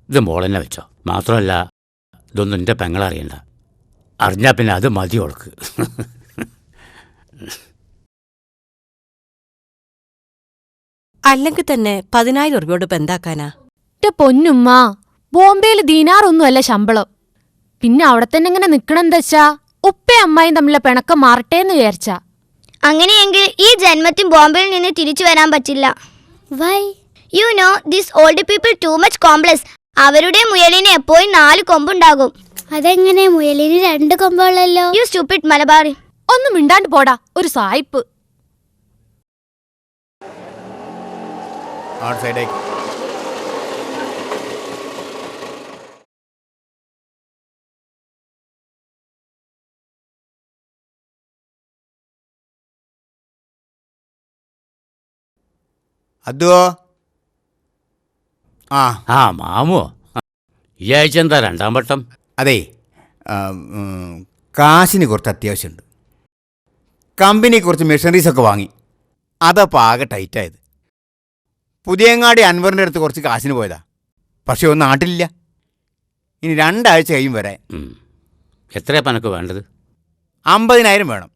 ഇത് മോളെന്നെ വെച്ചോ. മാത്രമല്ല, ഇതൊന്നും എൻ്റെ പെങ്ങളറിയണ്ട. അറിഞ്ഞാൽ പിന്നെ അത് മതി ഓൾക്ക്. അല്ലെങ്കിൽ തന്നെ 10,000 രൂപയോട് ഇപ്പം എന്താക്കാനാ? എന്റെ പൊന്നുമ്മ, ബോംബെയിൽ ദീനാറൊന്നുമല്ല ശമ്പളം. പിന്നെ അവിടെ തന്നെ ഇങ്ങനെ നിക്കണെന്താ വെച്ചാ ഉപ്പയും അമ്മായും തമ്മിലെ പിണക്കം മാറട്ടേന്ന് വിചാരിച്ചാ. അങ്ങനെയെങ്കിൽ ഈ ജന്മത്തിൽ ബോംബെയിൽ നിന്ന് തിരിച്ചു വരാൻ പറ്റില്ല. Why? You know this old people too much complex. അവരുടെ മുയലിന് എപ്പോഴും 4 കൊമ്പുണ്ടാകും. അതെങ്ങനെ? മുയലിന് 2 കൊമ്പുള്ളല്ലോ. You stupid Malabari. ഒന്നും മിണ്ടാണ്ട് പോടാ, ഒരു സായിപ്പ്. അതുവോ? ആ മാമോ, ഈ ആഴ്ച എന്താ 2ാം വട്ടം? അതെ, കാശിന് കുറച്ച് അത്യാവശ്യമുണ്ട്. കമ്പനി കുറച്ച് മെഷീനറീസൊക്കെ വാങ്ങി. അതപ്പോൾ ആകെ ടൈറ്റായത്. പുതിയങ്ങാടി അൻവറിൻ്റെ അടുത്ത് കുറച്ച് കാശിന് പോയതാ. പക്ഷെ ഒന്നും നാട്ടിലില്ല. ഇനി 2 ആഴ്ച കഴിയും വരാൻ. എത്രയാ പനക്ക് വേണ്ടത്? 50,000 വേണം.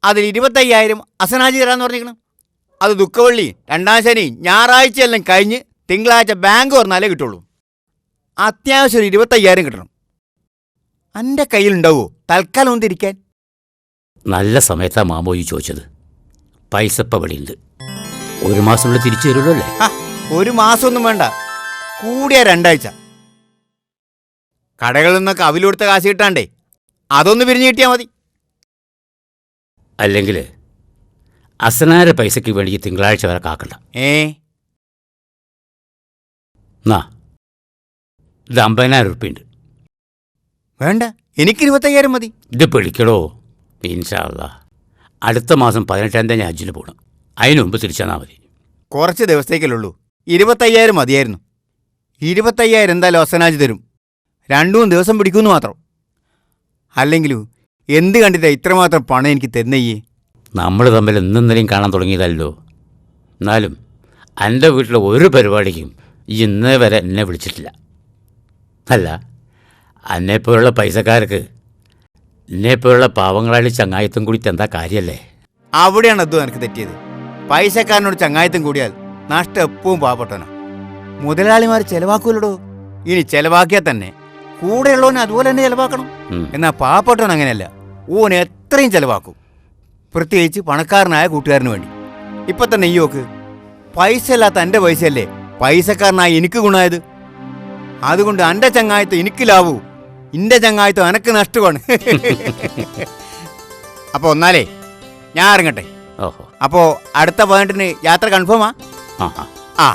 അതിൽ 25,000 അസനാജി തരാമെന്ന് പറഞ്ഞിരിക്കണം. അത് ദുഃഖവള്ളി 2ാം ശനി ഞായറാഴ്ചയെല്ലാം കഴിഞ്ഞ് തിങ്കളാഴ്ച ബാങ്ക് തുറന്നാലേ കിട്ടുള്ളൂ. അത്യാവശ്യം ഒരു 25,000 കിട്ടണം. എൻ്റെ കയ്യിലുണ്ടാവുമോ തൽക്കാലം ഒന്ന് തിരിക്കാൻ? നല്ല സമയത്താണ് മാമോയി ചോദിച്ചത്. പൈസ ഇപ്പം ഇവിടെയുണ്ട്. 1 മാസത്തിനുള്ളിൽ തിരിച്ചു തരുമല്ലോ അല്ലേ? 1 മാസമൊന്നും വേണ്ട, കൂടിയ 2 ആഴ്ച. കടകളിൽ നിന്നൊക്കെ അവിൽ കൊടുത്ത കാശ് കിട്ടാണ്ടേ, അതൊന്ന് പിരിഞ്ഞു കിട്ടിയാൽ മതി. അല്ലെങ്കിൽ അസനാര പൈസയ്ക്ക് വേണ്ടി തിങ്കളാഴ്ച വരെ കാക്കണ്ട. നാ, ഇത് 50,000 ഉറുപ്പിയുണ്ട്. വേണ്ട, എനിക്ക് 25,000 മതി. ഇത് പിടിക്കടോ. ഇൻഷാ അല്ലാഹ് അടുത്ത മാസം 18-ാം തീയതി ഹജ്ജിന് പോകണം. അതിനു മുമ്പ് തിരിച്ചെന്നാൽ മതി. കുറച്ച് ദിവസത്തേക്കല്ലേ ഉള്ളൂ. 25,000 മതിയായിരുന്നു. 25,000 എന്തായാലും അസനാജ് തരും. 2-3 ദിവസം പിടിക്കുമെന്ന് മാത്രം. അല്ലെങ്കിലും എന്ത് കണ്ടിട്ടാ ഇത്രമാത്രം പണം എനിക്ക് തരുന്നയ്യേ? നമ്മൾ തമ്മിൽ ഇന്നലെയും കാണാൻ തുടങ്ങിയതല്ലോ. എന്നാലും എൻ്റെ വീട്ടിലെ ഒരു പരിപാടിക്കും ഇന്നേ വരെ എന്നെ വിളിച്ചിട്ടില്ല. അല്ല, എന്നെപ്പോലുള്ള പൈസക്കാർക്ക് എന്നെപ്പോലുള്ള പാവങ്ങളായി ചങ്ങായത്തും കൂടി എന്താ കാര്യമല്ലേ? അവിടെയാണ് അതും എനിക്ക് തെറ്റിയത്. പൈസക്കാരനോട് ചങ്ങായത്തും കൂടിയാൽ നഷ്ടം എപ്പോഴും പാവപ്പെട്ടവനാ. മുതലാളിമാർ ചെലവാക്കൂലടോ. ഇനി ചെലവാക്കിയാൽ തന്നെ കൂടെയുള്ളവനെ അതുപോലെ തന്നെ ചെലവാക്കണം. എന്നാൽ പാവപ്പെട്ടവൻ അങ്ങനെയല്ല, ഓൻ എത്രയും ചെലവാക്കും. പ്രത്യേകിച്ച് പണക്കാരനായ കൂട്ടുകാരന് വേണ്ടി. ഇപ്പം തന്നെ ഈ നോക്ക്, പൈസ അല്ലാത്ത എൻ്റെ പൈസയല്ലേ പൈസക്കാരനായ എനിക്ക് ഗുണമായത്. അതുകൊണ്ട് എൻ്റെ ചങ്ങായത്ത് എനിക്ക് ലാഭവും എൻ്റെ ചങ്ങായത്ത് എനക്ക് നഷ്ടമാണ്. അപ്പോൾ ഒന്നാലേ ഞാൻ ഇറങ്ങട്ടെ. അപ്പോൾ അടുത്ത 18-ന് യാത്ര കൺഫേമാ? ആ.